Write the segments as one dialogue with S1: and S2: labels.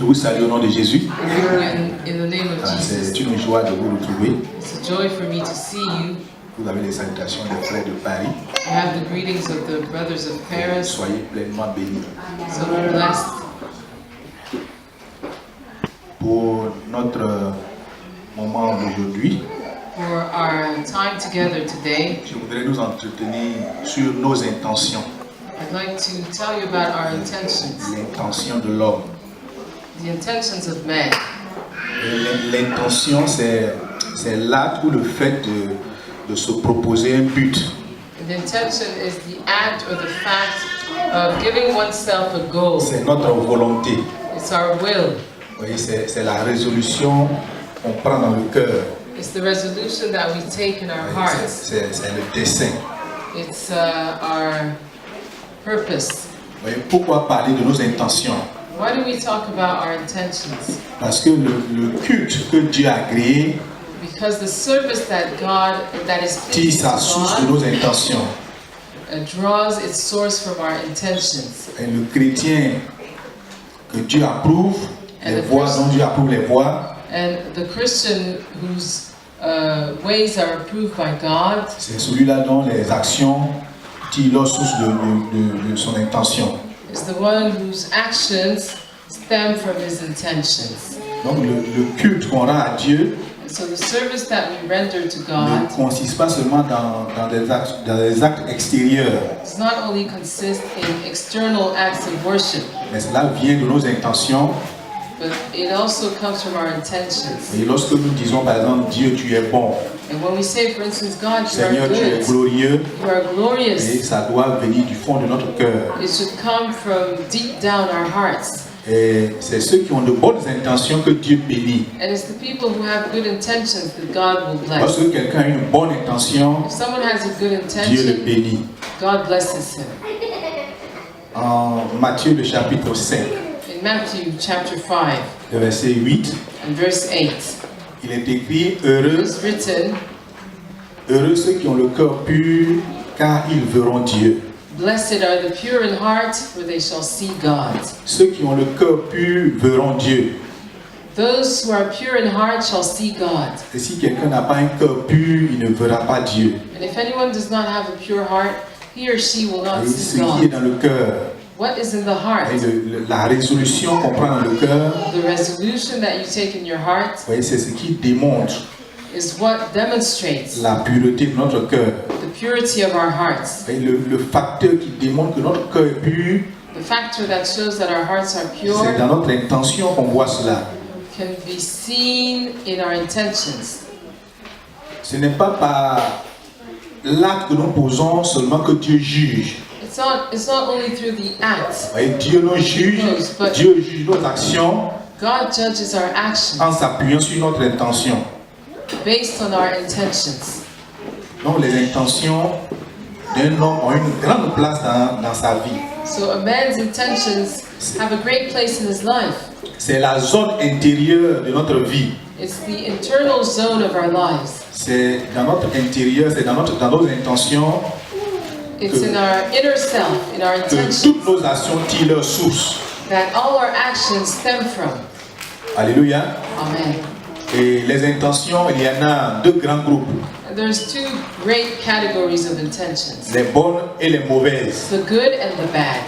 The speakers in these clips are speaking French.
S1: Je vous salue au nom de Jésus.
S2: In the name of Jesus.
S1: C'est une joie de vous retrouver.
S2: It's a joy for me to see you.
S1: Vous avez les salutations des frères de Paris.
S2: I have the greetings of the brothers of Paris.
S1: Soyez pleinement bénis.
S2: So blessed.
S1: Pour notre moment d'aujourd'hui,
S2: For our time together today,
S1: je voudrais nous entretenir sur nos intentions.
S2: I'd like to tell you about our intentions.
S1: L'intention de l'homme.
S2: The intentions of man.
S1: L'intention, c'est l'acte ou le fait de se proposer un but.
S2: And the intention is the act or the fact of giving oneself a goal.
S1: C'est notre volonté.
S2: It's our will.
S1: Oui, c'est la résolution qu'on prend dans le cœur.
S2: It's the resolution that we take in our hearts.
S1: C'est le dessein.
S2: It's our purpose.
S1: Oui, pourquoi parler de nos intentions?
S2: Why do we talk about our intentions?
S1: Parce que le culte que Dieu a créé
S2: Because the service that is
S1: tire
S2: pleasing
S1: sa
S2: to
S1: source de
S2: God
S1: nos intentions.
S2: Draws its source from our intentions.
S1: Et le chrétien que Dieu approuve, les voies dont Dieu approuve les voies,
S2: And the Christian whose ways are approved by God,
S1: c'est celui-là dont les actions tirent leur source de son intention.
S2: is the one whose actions stem from his intentions.
S1: Donc le culte qu'on rend à Dieu
S2: And so the service that we render to
S1: ne
S2: God
S1: consiste pas seulement dans des actes extérieurs,
S2: does not only consist in external acts of worship,
S1: mais cela vient de nos intentions.
S2: but it also comes from our intentions.
S1: Et lorsque nous disons par exemple Dieu tu es bon,
S2: And when we say, for instance, God, you
S1: Seigneur
S2: are
S1: tu es
S2: good,
S1: glorieux,
S2: you are
S1: et
S2: glorious,
S1: ça doit venir du fond de notre cœur.
S2: it should come from deep down our hearts.
S1: Et c'est ceux qui ont de bonnes intentions que Dieu bénit.
S2: And it's the people who have good intentions that God will bless.
S1: Lorsque quelqu'un a une bonne intention,
S2: If someone has a good
S1: Dieu le
S2: intention,
S1: bénit.
S2: God blesses him.
S1: En Matthieu le chapitre 5,
S2: In Matthew chapter 5
S1: le verset 8,
S2: and verse 8,
S1: il est écrit heureux,
S2: it's written,
S1: heureux ceux qui ont le cœur pur, car ils verront Dieu.
S2: Blessed are the pure in heart, for they shall see God.
S1: Ceux qui ont le cœur pur verront Dieu.
S2: Those who are pure in heart shall see God.
S1: Et si quelqu'un n'a pas un cœur pur, il ne verra pas Dieu.
S2: And if anyone does not have a pure heart, he or she will not
S1: Et
S2: see
S1: ce qui est
S2: God.
S1: dans le cœur,
S2: What is in the heart?
S1: et la résolution qu'on prend dans le cœur,
S2: The resolution that you take in your heart
S1: vous voyez, c'est ce qui démontre
S2: is what demonstrates
S1: la pureté de notre cœur.
S2: the purity of our hearts.
S1: Et le facteur qui démontre que notre cœur est pur,
S2: The factor that shows that our hearts are
S1: c'est
S2: pure
S1: dans notre intention qu'on voit cela.
S2: can be seen in our intentions.
S1: Ce n'est pas par l'acte que nous posons seulement que Dieu juge.
S2: It's not only through the act.
S1: Vous voyez, Dieu nous juge, Dieu juge nos actions
S2: God judges our actions
S1: en s'appuyant sur notre intention.
S2: based on our intentions.
S1: Donc les intentions d'un homme ont une grande place dans sa vie.
S2: So a man's intentions have a great place in his life.
S1: C'est la zone intérieure de notre vie.
S2: It's the internal zone of our lives.
S1: C'est dans notre intérieur, c'est dans nos intentions
S2: It's in our inner self, in our
S1: que
S2: intentions,
S1: toutes nos actions tirent leur source.
S2: that all our actions stem from.
S1: Alléluia.
S2: Amen.
S1: Et les intentions, il y en a deux grands groupes,
S2: And there's two great categories of intentions,
S1: les bonnes et les mauvaises.
S2: the good and the bad.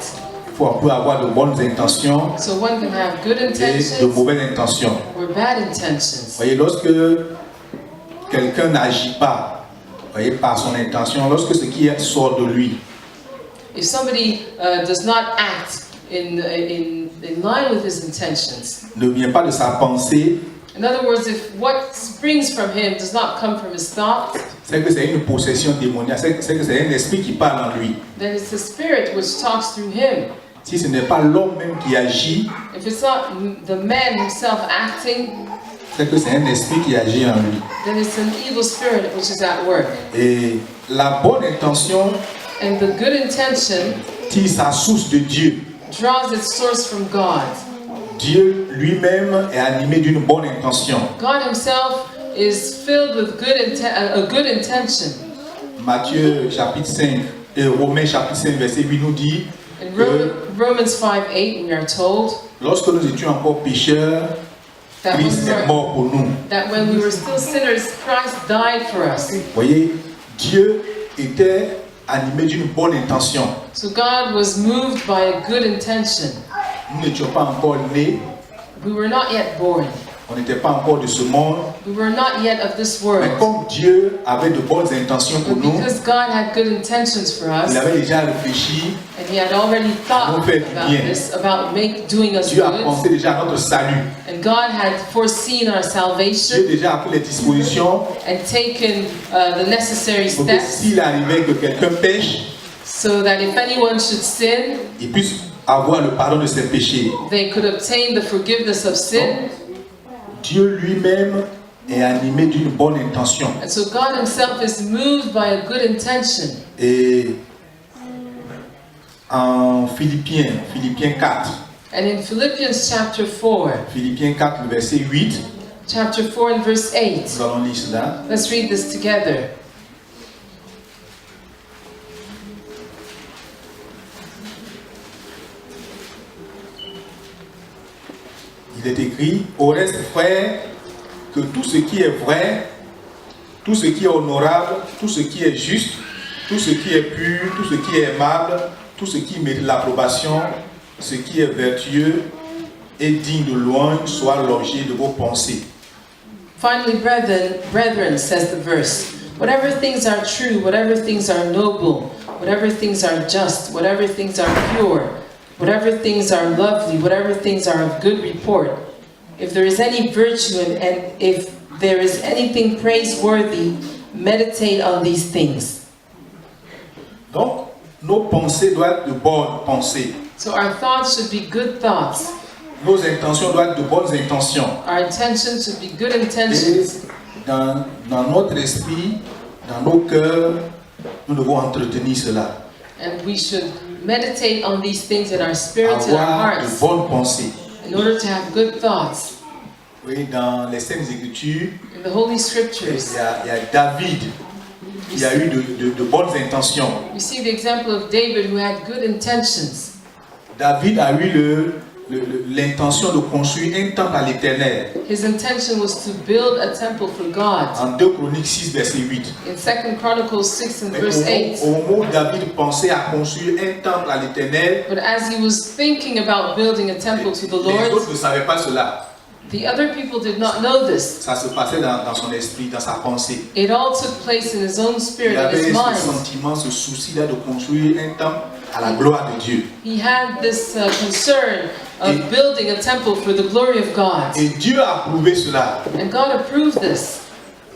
S1: On peut avoir de bonnes intentions
S2: So one can have good
S1: et de
S2: intentions
S1: mauvaises intentions.
S2: or bad intentions.
S1: Voyez, lorsque quelqu'un n'agit pas, voyez, par son intention, lorsque ce qui sort de lui,
S2: If somebody does not act in line with his intentions,
S1: ne vient pas de sa pensée,
S2: in other words, if what springs from him does not come from his thoughts,
S1: c'est que c'est une possession démoniaque, c'est que c'est un esprit qui parle en lui.
S2: then it's the spirit which talks through him.
S1: Si ce n'est pas l'homme même qui agit,
S2: If it's not the man himself acting,
S1: c'est que c'est un esprit qui agit en lui.
S2: then it's an evil spirit which is at work.
S1: Et la bonne intention
S2: And the good intention
S1: tire sa source de Dieu.
S2: draws its source from God.
S1: Dieu lui-même est animé d'une bonne intention.
S2: God himself is filled with a good intention.
S1: Matthieu chapitre 5 et Romains chapitre 5 verset 8 nous dit
S2: In
S1: que
S2: Romans 5:8 we are told
S1: lorsque nous étions encore pécheurs,
S2: That
S1: Christ est mort pour nous.
S2: that when we were still sinners, Christ died for us.
S1: Vous voyez, Dieu était animé d'une bonne intention.
S2: So God was moved by a good intention.
S1: Nous n'étions pas encore nés,
S2: We were not yet born.
S1: on n'était pas encore de ce monde.
S2: We were not yet of this
S1: Mais
S2: world.
S1: comme Dieu avait de bonnes intentions pour
S2: But
S1: nous,
S2: because God had good intentions for
S1: il
S2: us,
S1: avait déjà réfléchi,
S2: and He had already thought
S1: Nous fait du
S2: about
S1: bien.
S2: this, about doing us
S1: Dieu a
S2: good,
S1: pensé déjà à notre salut.
S2: and God had foreseen our
S1: Dieu
S2: salvation
S1: déjà a pris les dispositions
S2: and taken the necessary
S1: pour que
S2: steps
S1: s'il arrivait que quelqu'un pêche,
S2: so that if anyone should sin,
S1: il puisse avoir le pardon de ses péchés.
S2: they could obtain the forgiveness of sin.
S1: Dieu lui-même est animé d'une bonne intention.
S2: And so God Himself is moved by a good intention.
S1: Et en Philippiens 4,
S2: And in Philippians chapter 4,
S1: Philippiens 4, le verset 8,
S2: chapter 4 and verse 8,
S1: nous allons lire cela.
S2: let's read this together.
S1: Il est écrit, au reste, frère, que tout ce qui est vrai, tout ce qui est honorable, tout ce qui est juste, tout ce qui est pur, tout ce qui est aimable, tout ce qui mérite l'approbation, ce qui est vertueux et digne de louange soit l'objet de vos pensées.
S2: Finally, brethren, says the verse, whatever things are true, whatever things are noble, whatever things are just, whatever things are pure, whatever things are lovely, whatever things are of good report, if there is any virtue and if there is anything praiseworthy, meditate on these things.
S1: Donc, nos pensées doivent être de bonnes pensées.
S2: So our thoughts should be good thoughts.
S1: Nos intentions doivent être de bonnes intentions.
S2: Our intentions should be good
S1: Et
S2: intentions.
S1: dans notre esprit, dans nos cœurs, nous devons entretenir cela.
S2: And we should meditate on these things in our spirits and our
S1: Avoir de
S2: hearts
S1: bonnes pensées.
S2: in order to have good thoughts.
S1: Oui, dans les Saintes Écritures,
S2: In the Holy
S1: il
S2: Scriptures,
S1: y a David qui a eu de bonnes intentions.
S2: we see the example of David who had good intentions.
S1: David a eu l'intention de construire un temple à l'Éternel.
S2: His intention was to build a temple for God.
S1: En 2 Chroniques 6, verset 8.
S2: In 2 Chronicles 6 and
S1: Mais
S2: verse 8.
S1: au moment où David pensait à construire un temple à l'Éternel,
S2: But as he was thinking about building a temple to the
S1: les autres
S2: Lord,
S1: ne savaient pas cela.
S2: the other people did not know this.
S1: Ça se passait dans son esprit, dans sa pensée.
S2: It all took place in his own
S1: Il
S2: spirit, in
S1: avait
S2: his
S1: ce
S2: mind.
S1: sentiment, ce souci-là de construire un temple à la gloire de Dieu.
S2: He had this concern of building a temple for the glory of God.
S1: Et Dieu a approuvé cela.
S2: And God approved this.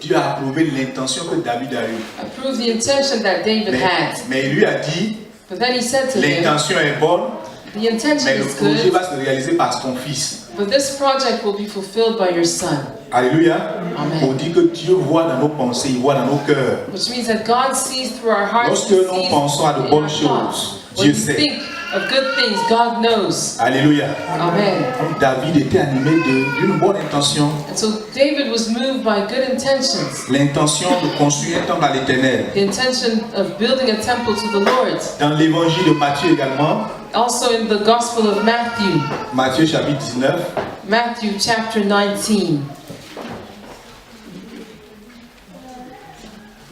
S1: Dieu a approuvé l'intention que David a eue.
S2: Approved the intention that David had.
S1: Mais il lui a dit,
S2: But then he said to him,
S1: l'intention est bonne,
S2: the intention
S1: mais le
S2: is
S1: projet
S2: good,
S1: va se réaliser par ton fils.
S2: but this project will be fulfilled by your son.
S1: Alléluia.
S2: Amen.
S1: Pour dire que Dieu voit dans nos pensées, il voit dans nos cœurs.
S2: Which means that God sees through our hearts.
S1: Lorsque
S2: He
S1: nous
S2: sees
S1: pensons à de
S2: in
S1: bonnes
S2: our
S1: choses,
S2: thoughts.
S1: Dieu
S2: When you
S1: sait.
S2: think of good things, God knows.
S1: Alléluia.
S2: Amen.
S1: Donc David était animé d'une bonne intention.
S2: And so David was moved by good intentions.
S1: L'intention de construire un temple à l'Éternel.
S2: The intention of building a temple to the Lord.
S1: Dans l'évangile de Matthieu également,
S2: Also in the Gospel of Matthew,
S1: Matthieu chapitre 19,
S2: Matthew chapter 19.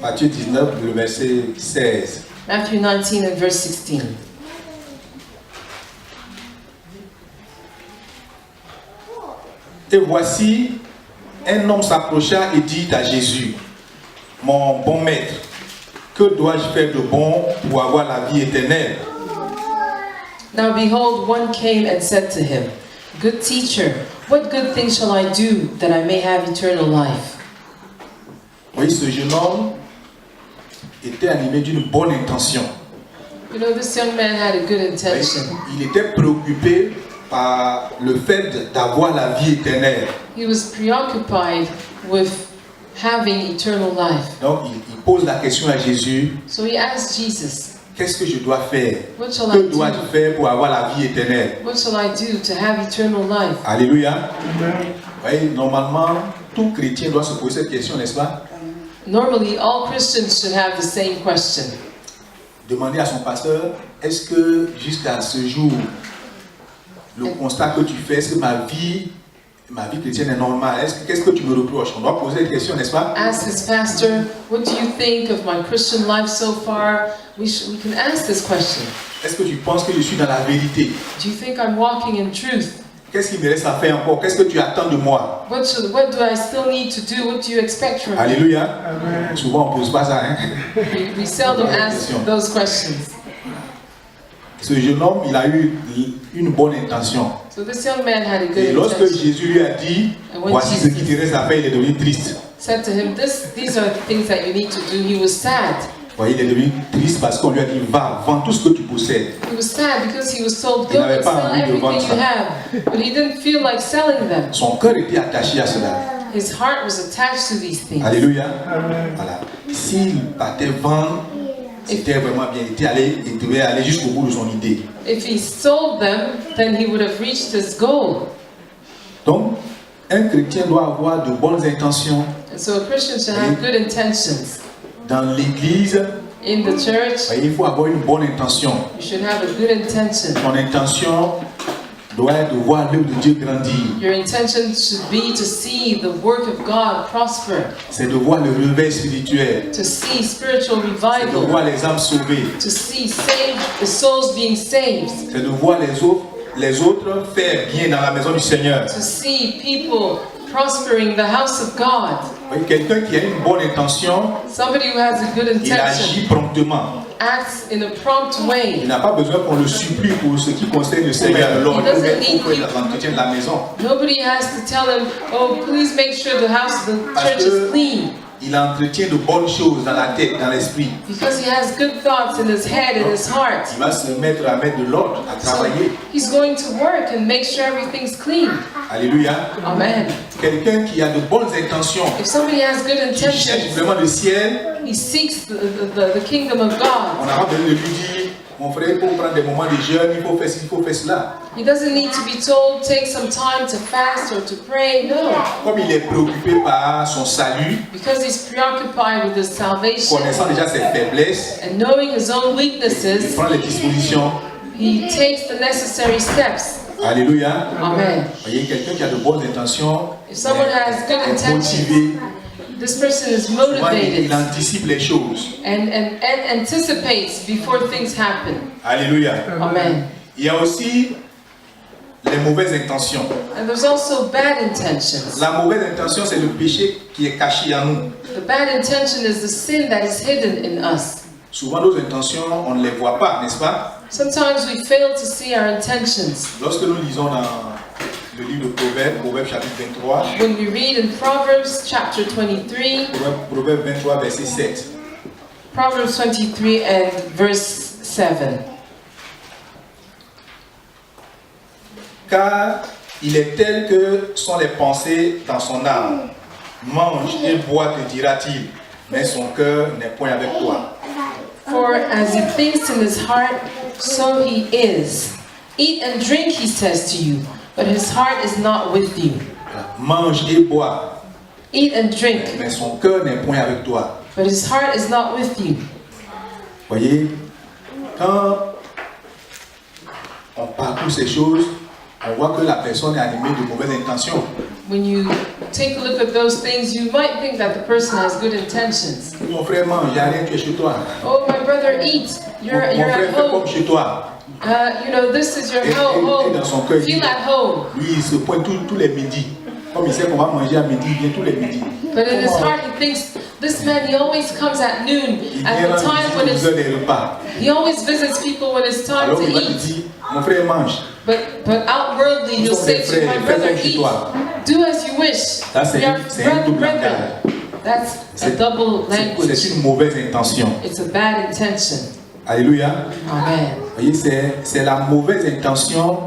S1: Matthieu 19, le verset 16.
S2: Matthew 19 and verse 16.
S1: Et voici, un homme s'approcha et dit à Jésus, mon bon maître, que dois-je faire de bon pour avoir la vie éternelle?
S2: Now behold, one came and said to him, Good teacher, what good thing shall I do that I may have eternal life?
S1: Oui, ce jeune homme était animé d'une bonne intention.
S2: You know, this young man had a good intention.
S1: Il était préoccupé par le fait d'avoir la vie éternelle.
S2: He was preoccupied with having eternal life.
S1: Donc il pose la question à Jésus,
S2: So he asked Jesus,
S1: qu'est-ce que je dois faire?
S2: What shall I
S1: Que
S2: do?
S1: dois-je faire pour avoir la vie éternelle?
S2: What shall I do to have eternal life?
S1: Alléluia. Oui, normalement, tout chrétien doit se poser cette question, n'est-ce pas?
S2: Normally, all Christians should have the same question.
S1: Demander à son pasteur, est-ce que jusqu'à ce jour, le constat que tu fais, est-ce que ma vie chrétienne est normale? Qu'est-ce que tu me reproches? On doit poser des questions, n'est-ce pas?
S2: Ask his pastor, what do you think of my Christian life so far? We can ask this question.
S1: Est-ce que tu penses que je suis dans la vérité?
S2: Do you think I'm walking in truth?
S1: Qu'est-ce qu'il me reste à faire encore? Qu'est-ce que tu attends de moi?
S2: What do I still need to do? What do you expect from me?
S1: Alléluia. Souvent on ne pose pas ça. Hein?
S2: We seldom ask those questions.
S1: Ce jeune homme, il a eu une bonne intention.
S2: So this young man had a good
S1: Et lorsque
S2: intention.
S1: Jésus lui a dit, voici ce qui te reste à faire, il est devenu triste.
S2: Said to him, these are the things that you need to do. He was sad.
S1: Vous voyez, il est devenu triste parce qu'on lui a dit, va, vends tout ce que tu possèdes.
S2: He was sad because he was told,
S1: Il
S2: go
S1: n'avait
S2: and
S1: pas
S2: sell
S1: envie de
S2: everything
S1: vendre
S2: you
S1: ça.
S2: have. But he didn't feel like selling them.
S1: Son cœur était attaché à cela.
S2: His heart was attached to these things.
S1: Alléluia. Voilà. S'il partait vendre, c'était vraiment bien. Il devait aller jusqu'au bout de son idée.
S2: If he sold them, then he would have reached his goal.
S1: Donc, un chrétien doit avoir de bonnes intentions
S2: And so a Christian should have good intentions.
S1: dans l'église.
S2: In the church,
S1: Il faut avoir une bonne intention.
S2: you should have a good intention.
S1: Ton intention doit être de voir l'œuvre de Dieu grandir.
S2: Your intention should be to see the work of God prosper,
S1: C'est de voir le réveil spirituel.
S2: to see spiritual
S1: C'est de
S2: revival,
S1: voir les âmes sauvées.
S2: to see the souls being saved,
S1: C'est de voir les autres faire bien dans la maison du Seigneur.
S2: to see people prospering the house of God.
S1: Vous voyez, quelqu'un qui a une bonne intention,
S2: Somebody who has a good
S1: il
S2: intention
S1: agit promptement.
S2: acts in a prompt
S1: Il
S2: way.
S1: n'a pas besoin qu'on le supplie pour ce qui concerne le Seigneur. Lord, pour l'entretien de la maison.
S2: Nobody has to tell them, oh, please make sure the house, the church is clean.
S1: Il entretient de bonnes choses dans la tête, dans l'esprit.
S2: Because he has good thoughts in his head and his heart.
S1: Il va se mettre à mettre de l'ordre, à
S2: So
S1: travailler.
S2: he's going to work and make sure everything's clean.
S1: Alléluia.
S2: Amen.
S1: Quelqu'un qui a de bonnes intentions,
S2: If somebody has good
S1: qui cherche
S2: intentions,
S1: vraiment le ciel,
S2: he seeks the kingdom of
S1: on
S2: God.
S1: n'a pas besoin de lui dire, mon frère, il faut prendre des moments de jeûne, il faut faire ci, il faut faire cela.
S2: He doesn't need to be told, take some time to fast or to pray. No.
S1: Comme il est préoccupé par son salut,
S2: Because he's preoccupied with his salvation
S1: connaissant déjà ses faiblesses,
S2: and knowing his own
S1: il
S2: weaknesses,
S1: prend les dispositions.
S2: he takes the necessary steps.
S1: Alléluia.
S2: Amen.
S1: Vous voyez, quelqu'un qui a de bonnes intentions,
S2: If someone has good
S1: est
S2: intentions,
S1: motivé,
S2: this person is
S1: souvent,
S2: motivated
S1: il anticipe les choses.
S2: and anticipates before things happen.
S1: Alléluia.
S2: Amen.
S1: Il y a aussi les mauvaises intentions.
S2: And there's also bad intentions.
S1: La mauvaise intention, c'est le péché qui est caché en nous.
S2: The bad intention is the sin that is hidden in us.
S1: Souvent, nos intentions, on ne les voit pas, n'est-ce pas?
S2: Sometimes we fail to see our intentions.
S1: Lorsque nous lisons dans le livre de Proverbes, Proverbes chapitre 23,
S2: When we read in Proverbs chapter 23,
S1: Proverbes 23, verset 7.
S2: Proverbs 23 and verse 7.
S1: Car il est tel que sont les pensées dans son âme. Mange et bois, te dira-t-il, mais son cœur n'est point avec toi.
S2: For as he thinks in his heart, so he is. Eat and drink, he says to you, but his heart is not with you.
S1: Mange et bois,
S2: Eat and drink,
S1: mais son cœur n'est point avec toi.
S2: but his heart is not with you.
S1: Voyez, quand on parcourt ces choses, on voit que la personne est animée de mauvaises intentions.
S2: When you take a look at those things, you might think that the person has good intentions.
S1: Mon frère mange, il n'y a rien, tu es chez toi.
S2: Oh, my brother, eat. You're
S1: Mon frère
S2: at
S1: fait comme
S2: home.
S1: chez toi.
S2: You know, this is your
S1: Et
S2: home.
S1: dans son cœur, il
S2: Feel
S1: dit,
S2: at home.
S1: lui, il se pointe tous les midis. Comme il sait qu'on va manger à midi, il vient tous les midis.
S2: But in his heart, he thinks, this man, he always comes at noon,
S1: Il
S2: at
S1: vient
S2: the time when
S1: rendre
S2: it's,
S1: visite aux heures des repas.
S2: he always visits people when it's time
S1: Alors
S2: to
S1: il va te
S2: eat.
S1: dire, mon frère mange.
S2: But outwardly, he'll say to my brother, eat. Do as you wish.
S1: Ça, c'est
S2: We are
S1: un double
S2: brethren.
S1: langage.
S2: That's a double
S1: C'est
S2: language.
S1: une mauvaise intention.
S2: It's a bad intention.
S1: Alléluia.
S2: Amen.
S1: Vous voyez, c'est la mauvaise intention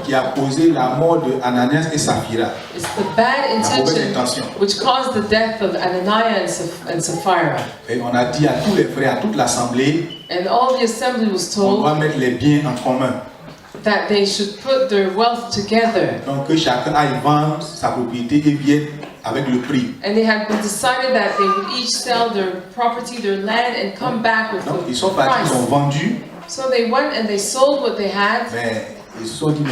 S1: qui a causé la mort de Ananias et Saphira.
S2: It's the bad
S1: mauvaise
S2: intention
S1: intention.
S2: which caused the death of Ananiah and Sapphira.
S1: Et on a dit à tous les frères, à toute l'assemblée,
S2: And all the assembly was
S1: on doit
S2: told
S1: mettre les biens en commun.
S2: that they should put their wealth together.
S1: Donc que chacun aille vendre sa propriété et vienne avec le prix.
S2: And they had been decided that they would each sell their property, their land, and come back with
S1: Donc ils
S2: the
S1: sont partis, ils ont
S2: price.
S1: vendu,
S2: So they went and they sold what they had.
S1: mais ils se sont dit, mais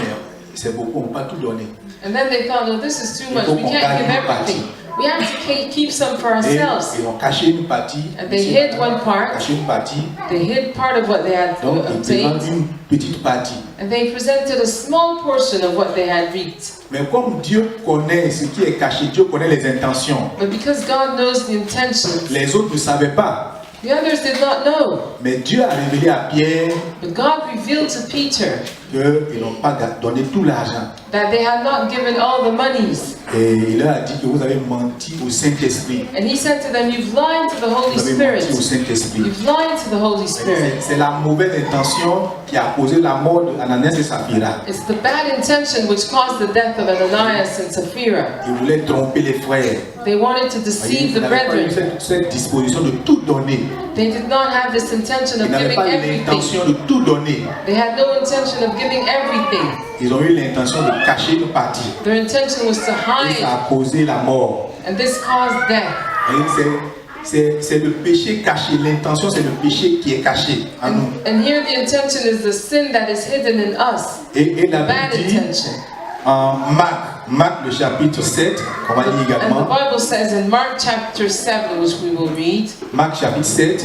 S1: c'est beaucoup, on ne peut pas tout donner.
S2: And then they thought, no, this is too much. We can't give everything. We have to keep some for
S1: Et
S2: ourselves.
S1: ils ont caché une partie.
S2: And they hid one part.
S1: Caché une partie.
S2: They hid part of what they had
S1: Donc, ils présentent
S2: obtained.
S1: une petite partie.
S2: And they presented a small portion of what they had reaped.
S1: Mais comme Dieu connaît ce qui est caché, Dieu connaît les intentions.
S2: But because God knows the intentions,
S1: Les autres ne savaient pas.
S2: the others did not know.
S1: Mais Dieu a révélé à Pierre
S2: But God revealed to Peter
S1: qu'ils n'ont pas donné tout l'argent.
S2: that they had not given all the monies.
S1: Et il leur a dit que vous avez menti au Saint-Esprit.
S2: And he said to them, you've lied to the Holy
S1: Vous avez
S2: Spirit.
S1: menti au Saint-Esprit.
S2: You've lied to the Holy Spirit.
S1: C'est la mauvaise intention qui a causé la mort d'Ananias et Saphira.
S2: It's the bad intention which caused the death of Ananias and Sapphira.
S1: Ils voulaient tromper les frères.
S2: They wanted to
S1: Ils
S2: deceive the
S1: n'avaient pas eu
S2: brethren.
S1: cette disposition de tout donner.
S2: They did not have this intention
S1: Ils
S2: of
S1: n'avaient
S2: giving
S1: pas eu
S2: everything.
S1: l'intention de tout donner.
S2: They had no intention of giving everything.
S1: Ils ont eu l'intention de cacher une partie.
S2: Their intention was to
S1: Et
S2: hide,
S1: ça a causé la mort.
S2: and this caused death.
S1: C'est le péché caché. L'intention, c'est le péché qui est caché en nous.
S2: And here the intention is the sin that is hidden in us.
S1: Et la
S2: Bad
S1: Bible dit
S2: intention.
S1: en Marc le chapitre 7, on va lire
S2: And the
S1: également.
S2: Bible says in Mark chapter 7, which we will read,
S1: Marc chapitre 7,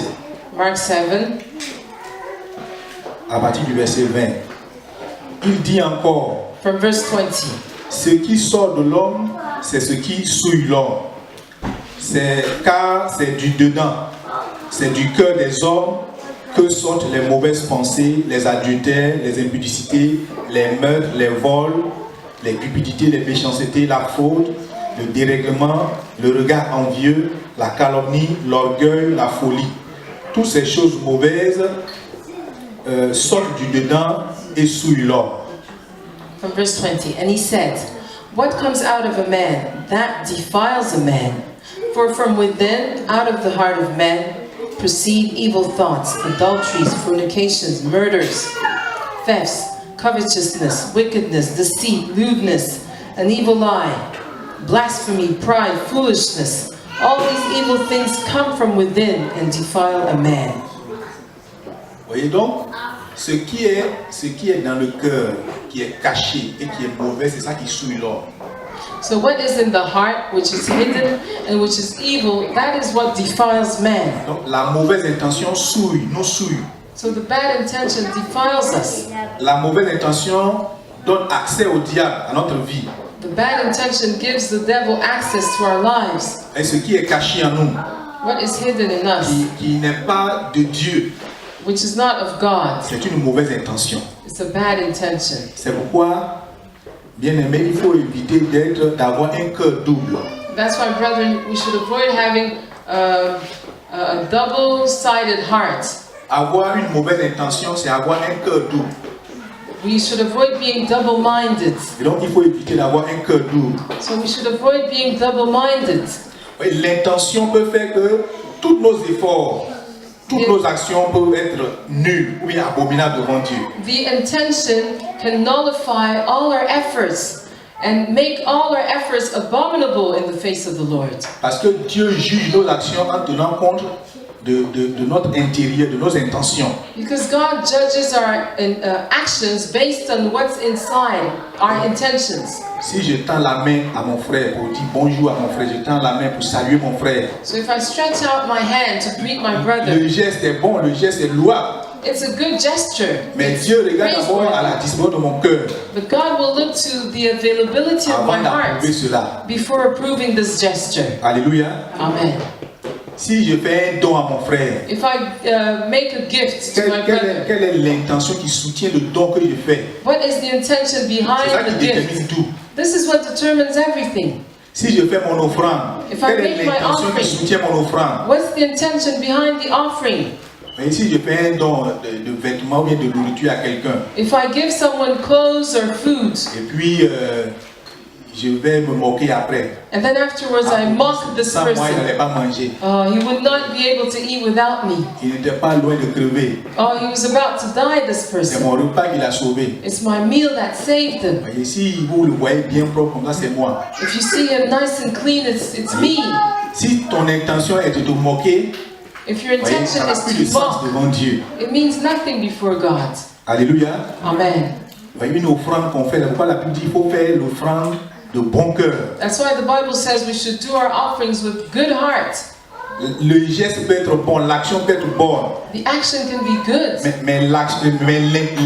S2: Mark 7,
S1: à partir du verset 20. Il dit encore,
S2: from verse 20.
S1: ce qui sort de l'homme, c'est ce qui souille l'homme. Car c'est du dedans, c'est du cœur des hommes que sortent les mauvaises pensées, les adultères, les impudicités, les meurtres, les vols, les cupidités, les méchancetés, la faute, le dérèglement, le regard envieux, la calomnie, l'orgueil, la folie. Toutes ces choses mauvaises sortent du dedans et souillent l'homme.
S2: From verse 20. And he said, what comes out of a man, that defiles a man. For from within, out of the heart of man, proceed evil thoughts, adulteries, fornications, murders, thefts, covetousness, wickedness, deceit, lewdness, an evil eye, blasphemy, pride, foolishness. All these evil things come from within and defile a man.
S1: Voyez donc, ce qui est dans le cœur, qui est caché et qui est mauvais, c'est ça qui souille l'homme.
S2: So what is in the heart, which is hidden and which is evil, that is what defiles man.
S1: Donc la mauvaise intention souille, nous souille.
S2: So the bad intention defiles us.
S1: La mauvaise intention donne accès au diable à notre vie.
S2: The bad intention gives the devil access to our lives.
S1: Et ce qui est caché en nous,
S2: What is hidden in us,
S1: qui n'est pas de Dieu,
S2: which is not of God,
S1: c'est une mauvaise intention.
S2: it's a bad intention.
S1: C'est pourquoi, bien aimé, il faut éviter d'avoir un cœur double.
S2: That's why, brethren, we should avoid having a double-sided heart.
S1: Avoir une mauvaise intention, c'est avoir un cœur double.
S2: We should avoid being double-minded.
S1: Et donc il faut éviter d'avoir un cœur double.
S2: So we should avoid being double-minded.
S1: Oui, l'intention peut faire que tous nos efforts, toutes nos actions peuvent être nulles ou bien abominables devant Dieu.
S2: The intention can nullify all our efforts and make all our efforts abominable in the face of the Lord.
S1: Parce que Dieu juge nos actions en tenant compte de notre intérieur, de nos intentions.
S2: Because God judges our actions based on what's inside, our intentions.
S1: Si je tends la main à mon frère pour dire bonjour à mon frère, je tends la main pour saluer mon frère.
S2: So if I stretch out my hand to greet my
S1: Le
S2: brother,
S1: geste est bon, le geste est louable.
S2: it's a good gesture.
S1: Mais
S2: It's
S1: Dieu regarde d'abord à
S2: praiseworthy.
S1: la disposition de mon cœur
S2: But God will look to the availability of my
S1: avant
S2: heart
S1: d'approuver cela.
S2: before approving this gesture.
S1: Alléluia.
S2: Amen.
S1: Si je fais un don à mon frère,
S2: If I make a gift to my brother,
S1: quelle est l'intention qui soutient le don que je fais?
S2: what is the intention
S1: C'est ça
S2: behind
S1: qui
S2: the gift?
S1: détermine tout.
S2: This is what determines everything.
S1: Si je fais mon offrande,
S2: If I
S1: quelle est
S2: make my
S1: l'intention qui
S2: offering,
S1: soutient mon offrande?
S2: what's the intention behind the offering?
S1: Et si je fais un don de vêtements ou bien de nourriture à quelqu'un,
S2: If I give someone clothes or food,
S1: et puis je vais me moquer après.
S2: and then afterwards I mock this
S1: Sans moi, il
S2: person,
S1: n'allait pas manger.
S2: he would not be able to eat without me.
S1: Il n'était pas loin de crever.
S2: Oh, he was about to die, this
S1: C'est
S2: person.
S1: mon repas qui l'a sauvé.
S2: It's my meal that saved him.
S1: Et si vous le voyez bien propre comme ça, c'est moi.
S2: If you see him nice and clean, it's me.
S1: Si ton intention est de te moquer,
S2: If your
S1: voyez,
S2: intention
S1: ça n'a
S2: is
S1: plus de
S2: to
S1: sens
S2: mock,
S1: devant Dieu.
S2: it means nothing before God.
S1: Alléluia.
S2: Amen.
S1: voyez, une offrande qu'on fait, pourquoi la Bible dit qu'il faut faire l'offrande de bon cœur.
S2: That's why the Bible says we should do our offerings with good heart.
S1: Le geste peut être bon, l'action peut être bonne,
S2: The action can be good,
S1: mais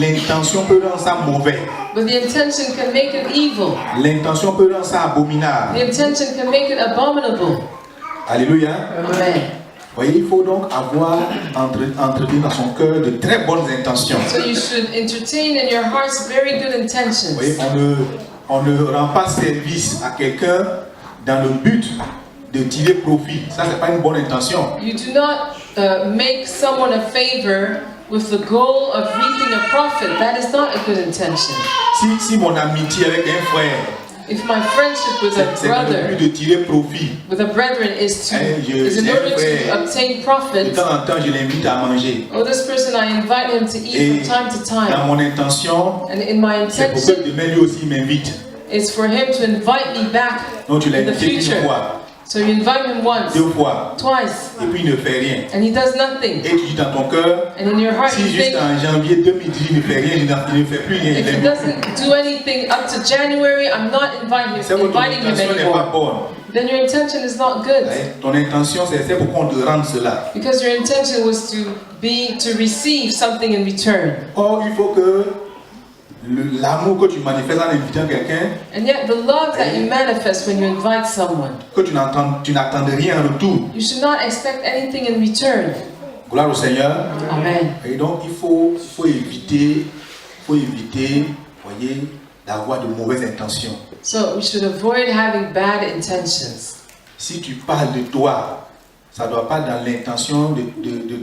S1: l'intention peut rendre ça mauvais.
S2: but the intention can make it evil.
S1: L'intention peut rendre ça abominable.
S2: The intention can make it abominable.
S1: Alléluia.
S2: Amen.
S1: Voyez, il faut donc avoir entretenu dans son cœur de très bonnes intentions.
S2: So you should entertain in your hearts very good
S1: Vous
S2: intentions.
S1: voyez, on ne rend pas service à quelqu'un dans le but de tirer profit. Ça, c'est pas une bonne intention.
S2: You do not make someone a favor with the goal of reaping a profit. That is not a good intention.
S1: Si mon amitié avec un frère,
S2: If my friendship with a
S1: c'est dans le
S2: brother,
S1: but de tirer profit,
S2: with a brethren is in
S1: j'ai
S2: order
S1: un frère.
S2: to obtain
S1: de
S2: profit,
S1: temps en temps, je l'invite à manger.
S2: oh, this person, I invite him to eat
S1: Et
S2: from time to
S1: dans
S2: time.
S1: mon intention,
S2: And in my
S1: c'est pour que
S2: intention
S1: demain lui aussi m'invite.
S2: is for him to invite me back
S1: Donc tu l'as
S2: in the
S1: invité une
S2: future.
S1: fois,
S2: So you invite him once,
S1: 2 fois,
S2: twice,
S1: et puis il ne fait rien.
S2: and he does nothing.
S1: Et tu dis dans ton cœur,
S2: And in your heart
S1: si
S2: you think,
S1: jusqu'en janvier 2010 il ne fait rien, il ne fait plus rien,
S2: if he doesn't do anything up to January, I'm not
S1: c'est que ton
S2: inviting him
S1: intention n'est pas
S2: anymore.
S1: bonne.
S2: Then your intention is not good.
S1: Ton intention, c'est pour qu'on te rende cela.
S2: Because your intention was to receive something in return.
S1: Or, il faut que l'amour que tu manifestes en invitant quelqu'un,
S2: And yet the love that you manifest when you invite someone,
S1: que tu n'attendes rien en retour.
S2: you should not expect anything in return.
S1: Gloire au Seigneur.
S2: Amen.
S1: Et donc, il faut éviter, voyez, d'avoir de mauvaises intentions.
S2: So we should avoid having bad intentions.
S1: Si tu parles de toi, ça ne doit pas dans l'intention de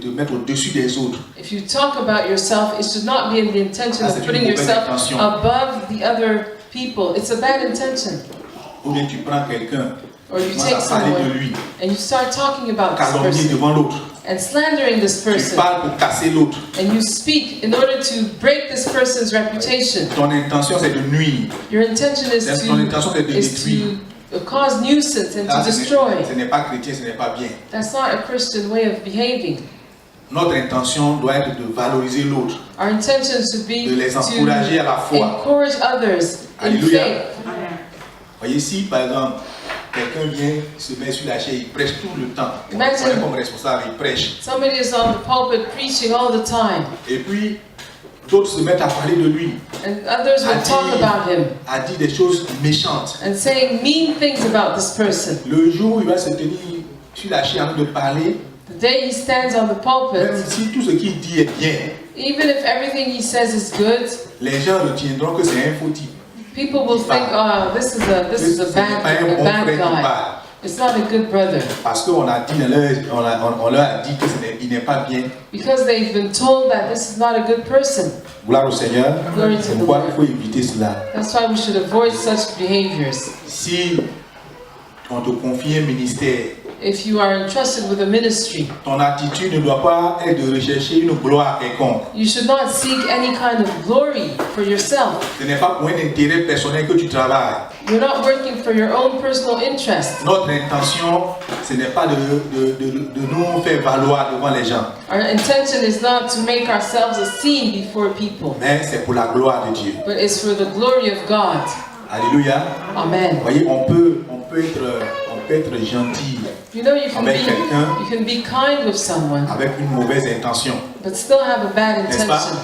S1: te mettre au-dessus des autres.
S2: If you talk about yourself, it should not be in the intention
S1: Ça, c'est
S2: of
S1: une
S2: putting
S1: mauvaise
S2: yourself
S1: intention.
S2: above the other people. It's a bad intention.
S1: Ou bien tu prends quelqu'un,
S2: Or you
S1: tu commences
S2: take
S1: à parler de
S2: someone
S1: lui,
S2: and you start talking about this
S1: calomnier
S2: person
S1: devant l'autre.
S2: and slandering this
S1: Tu
S2: person.
S1: parles pour casser l'autre.
S2: And you speak in order to break this person's reputation.
S1: Ton intention, c'est de nuire.
S2: Your intention is
S1: Ton intention, c'est de
S2: is
S1: détruire.
S2: to cause nuisance and
S1: Ça,
S2: to
S1: ce
S2: destroy.
S1: n'est pas chrétien, ce n'est pas bien.
S2: That's not a Christian way of behaving.
S1: Notre intention doit être de valoriser l'autre,
S2: Our intention should be
S1: de les encourager à la
S2: to
S1: foi.
S2: encourage others in
S1: Alléluia.
S2: faith.
S1: Voyez, si par exemple, quelqu'un vient se met sur la chaise, il prêche tout le temps. On
S2: Imagine-
S1: est comme responsable, il prêche.
S2: Somebody is on the pulpit preaching all the time,
S1: Et puis, d'autres se mettent à parler de lui,
S2: and others will talk about him
S1: à dire des choses méchantes.
S2: and saying mean things about this person.
S1: Le jour où il va se tenir sur la chaise en train de parler,
S2: The day he stands on the
S1: même
S2: pulpit,
S1: si tout ce qu'il dit est bien,
S2: even if everything he says is good,
S1: les gens retiendront que c'est un faux type.
S2: people will think, oh, this is a
S1: Ce n'est pas un bon
S2: bad
S1: frère qui
S2: guy.
S1: parle.
S2: It's not a good brother.
S1: Parce qu'on a dit, on leur a dit qu'il n'est pas bien.
S2: Because they've been told that this is not a good person.
S1: Gloire au Seigneur.
S2: Glory to
S1: C'est
S2: the
S1: pourquoi
S2: Lord.
S1: il faut éviter cela.
S2: That's why we should avoid such behaviors.
S1: Si on te confie un ministère,
S2: If you are entrusted with a ministry,
S1: ton attitude ne doit pas être de rechercher une gloire quelconque.
S2: you should not seek any kind of glory for yourself.
S1: Ce n'est pas pour un intérêt personnel que tu travailles.
S2: You're not working for your own personal interest.
S1: Notre intention, ce n'est pas de nous faire valoir devant les gens,
S2: Our intention is not to make ourselves a scene before people,
S1: mais c'est pour la gloire de Dieu.
S2: but it's for the glory of God.
S1: Alléluia.
S2: Amen.
S1: Vous voyez, on peut être gentil
S2: You know, you
S1: Avec quelqu'un.
S2: can be kind with someone,
S1: avec une mauvaise intention.
S2: but still have a bad
S1: N'est-ce pas?
S2: intention.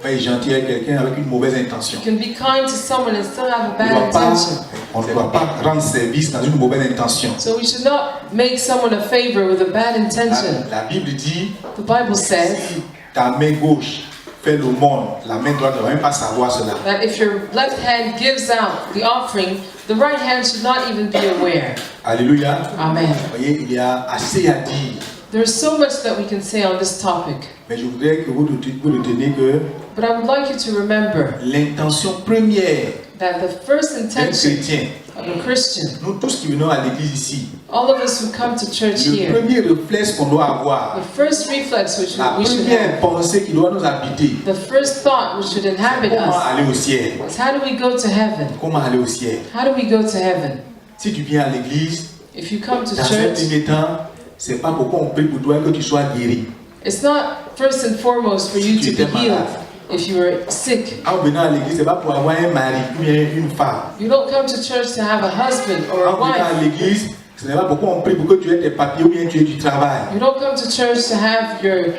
S1: Pas être gentil avec quelqu'un avec une mauvaise intention.
S2: You can be kind to someone and still have a
S1: On
S2: bad
S1: ne
S2: intention.
S1: doit pas rendre service dans une mauvaise intention.
S2: So we should not make someone a favor with a bad intention.
S1: La Bible dit,
S2: The Bible says
S1: si ta main gauche fait l'aumône, la main droite ne doit même pas savoir cela.
S2: that if your left hand gives out the offering, the right hand should not even be aware.
S1: Alléluia.
S2: Amen.
S1: Vous voyez, il y a assez à dire.
S2: There's so much that we can say on this topic,
S1: Mais je voudrais que vous reteniez que
S2: but I would like you to remember
S1: l'intention première
S2: that the first
S1: d'un
S2: intention
S1: chrétien,
S2: of a Christian,
S1: nous tous qui venons à l'église ici,
S2: all of us who come to church
S1: le
S2: here,
S1: premier réflexe qu'on doit avoir,
S2: the first reflex which
S1: la
S2: we should
S1: première
S2: have,
S1: pensée qui doit nous habiter,
S2: the first thought which should
S1: c'est
S2: inhabit
S1: comment
S2: us,
S1: aller au ciel.
S2: is how do we go to heaven?
S1: Comment aller au ciel.
S2: How do we go to heaven?
S1: Si tu viens à l'église,
S2: If you come to
S1: dans un
S2: church,
S1: premier temps, c'est pas pourquoi on prie pour toi que tu sois guéri.
S2: it's not first and foremost for
S1: Si
S2: you
S1: tu
S2: to be
S1: étais malade,
S2: healed. if you were sick.
S1: En venant à l'église, c'est pas pour avoir un mari ou bien une femme.
S2: You don't come to church to have a husband or a
S1: En venant à
S2: wife.
S1: l'église, ce n'est pas pourquoi on prie pour que tu aies tes papiers ou bien tu aies du travail.
S2: You don't come to church to have your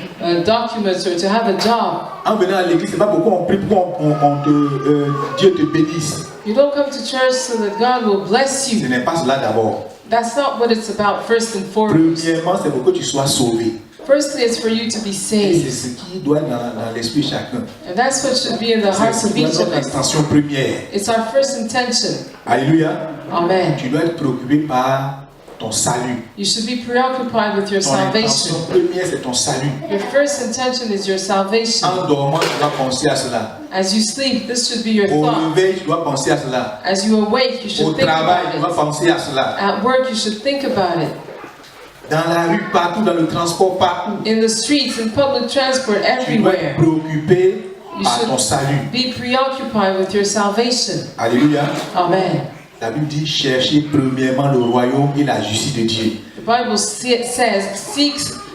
S2: documents or to have a job.
S1: En venant à l'église, c'est pas pourquoi on prie pour Dieu te bénisse.
S2: You don't come to church so that God will bless
S1: Ce
S2: you.
S1: n'est pas cela d'abord.
S2: That's not what it's about first and foremost.
S1: Premièrement, c'est pour que tu sois sauvé.
S2: Firstly, it's for you to be
S1: Et c'est
S2: saved.
S1: ce qui doit être dans l'esprit de chacun.
S2: And that's what should be in the
S1: C'est
S2: hearts
S1: ce
S2: of
S1: qui doit
S2: each
S1: être
S2: of
S1: notre
S2: us.
S1: intention première.
S2: It's our first intention.
S1: Alléluia.
S2: Amen.
S1: Tu dois être préoccupé par ton salut.
S2: You should be preoccupied with your
S1: Ton intention
S2: salvation.
S1: première, c'est ton salut.
S2: Your first intention is your salvation.
S1: En dormant, tu dois penser à cela.
S2: As you sleep, this should be your
S1: Au
S2: thought.
S1: réveil, tu dois penser à cela.
S2: As you awake, you
S1: Au
S2: should think
S1: travail, tu dois
S2: about it.
S1: penser à cela.
S2: At work, you should think about it.
S1: Dans la rue, partout, dans le transport, partout.
S2: In the streets, in public transport,
S1: Tu dois être
S2: everywhere.
S1: préoccupé
S2: You
S1: par ton
S2: should
S1: salut.
S2: be preoccupied with your salvation.
S1: Alléluia.
S2: Amen.
S1: La Bible dit cherchez premièrement le royaume et la justice de Dieu.
S2: The Bible says,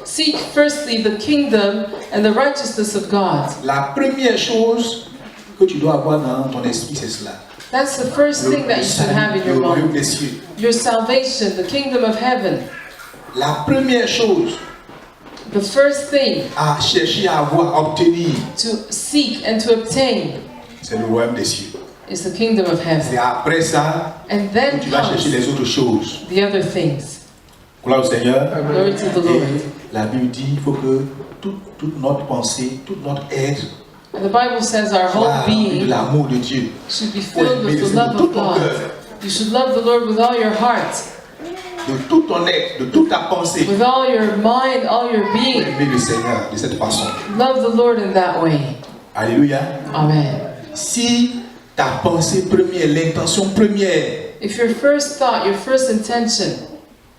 S2: seek firstly the kingdom and the righteousness of God.
S1: La première chose que tu dois avoir dans ton esprit, c'est cela.
S2: That's the first thing that you should have in
S1: Le
S2: your
S1: royaume
S2: mind.
S1: des cieux.
S2: Your salvation, the kingdom of heaven.
S1: La première chose
S2: The first thing
S1: à chercher, à avoir, à obtenir,
S2: to seek and to obtain
S1: c'est le royaume des cieux.
S2: is the kingdom of heaven.
S1: C'est après ça
S2: And
S1: que
S2: then
S1: tu vas chercher
S2: comes
S1: les autres choses.
S2: the other things.
S1: Gloire au Seigneur.
S2: Glory to the
S1: Et
S2: Lord.
S1: la Bible dit il faut que toute notre pensée, toute notre être
S2: And the Bible says our whole
S1: soit de
S2: being
S1: l'amour de Dieu.
S2: should be
S1: Faut
S2: filled
S1: aimer
S2: with
S1: le
S2: the
S1: Seigneur
S2: love
S1: de tout
S2: of
S1: ton
S2: God.
S1: cœur,
S2: You should love the Lord with all your heart,
S1: de tout ton être, de toute ta pensée.
S2: with all your mind, all your
S1: Faut
S2: being.
S1: aimer le Seigneur de cette façon.
S2: Love the Lord in that way.
S1: Alléluia.
S2: Amen.
S1: Si ta pensée première, l'intention première
S2: If your first thought, your first intention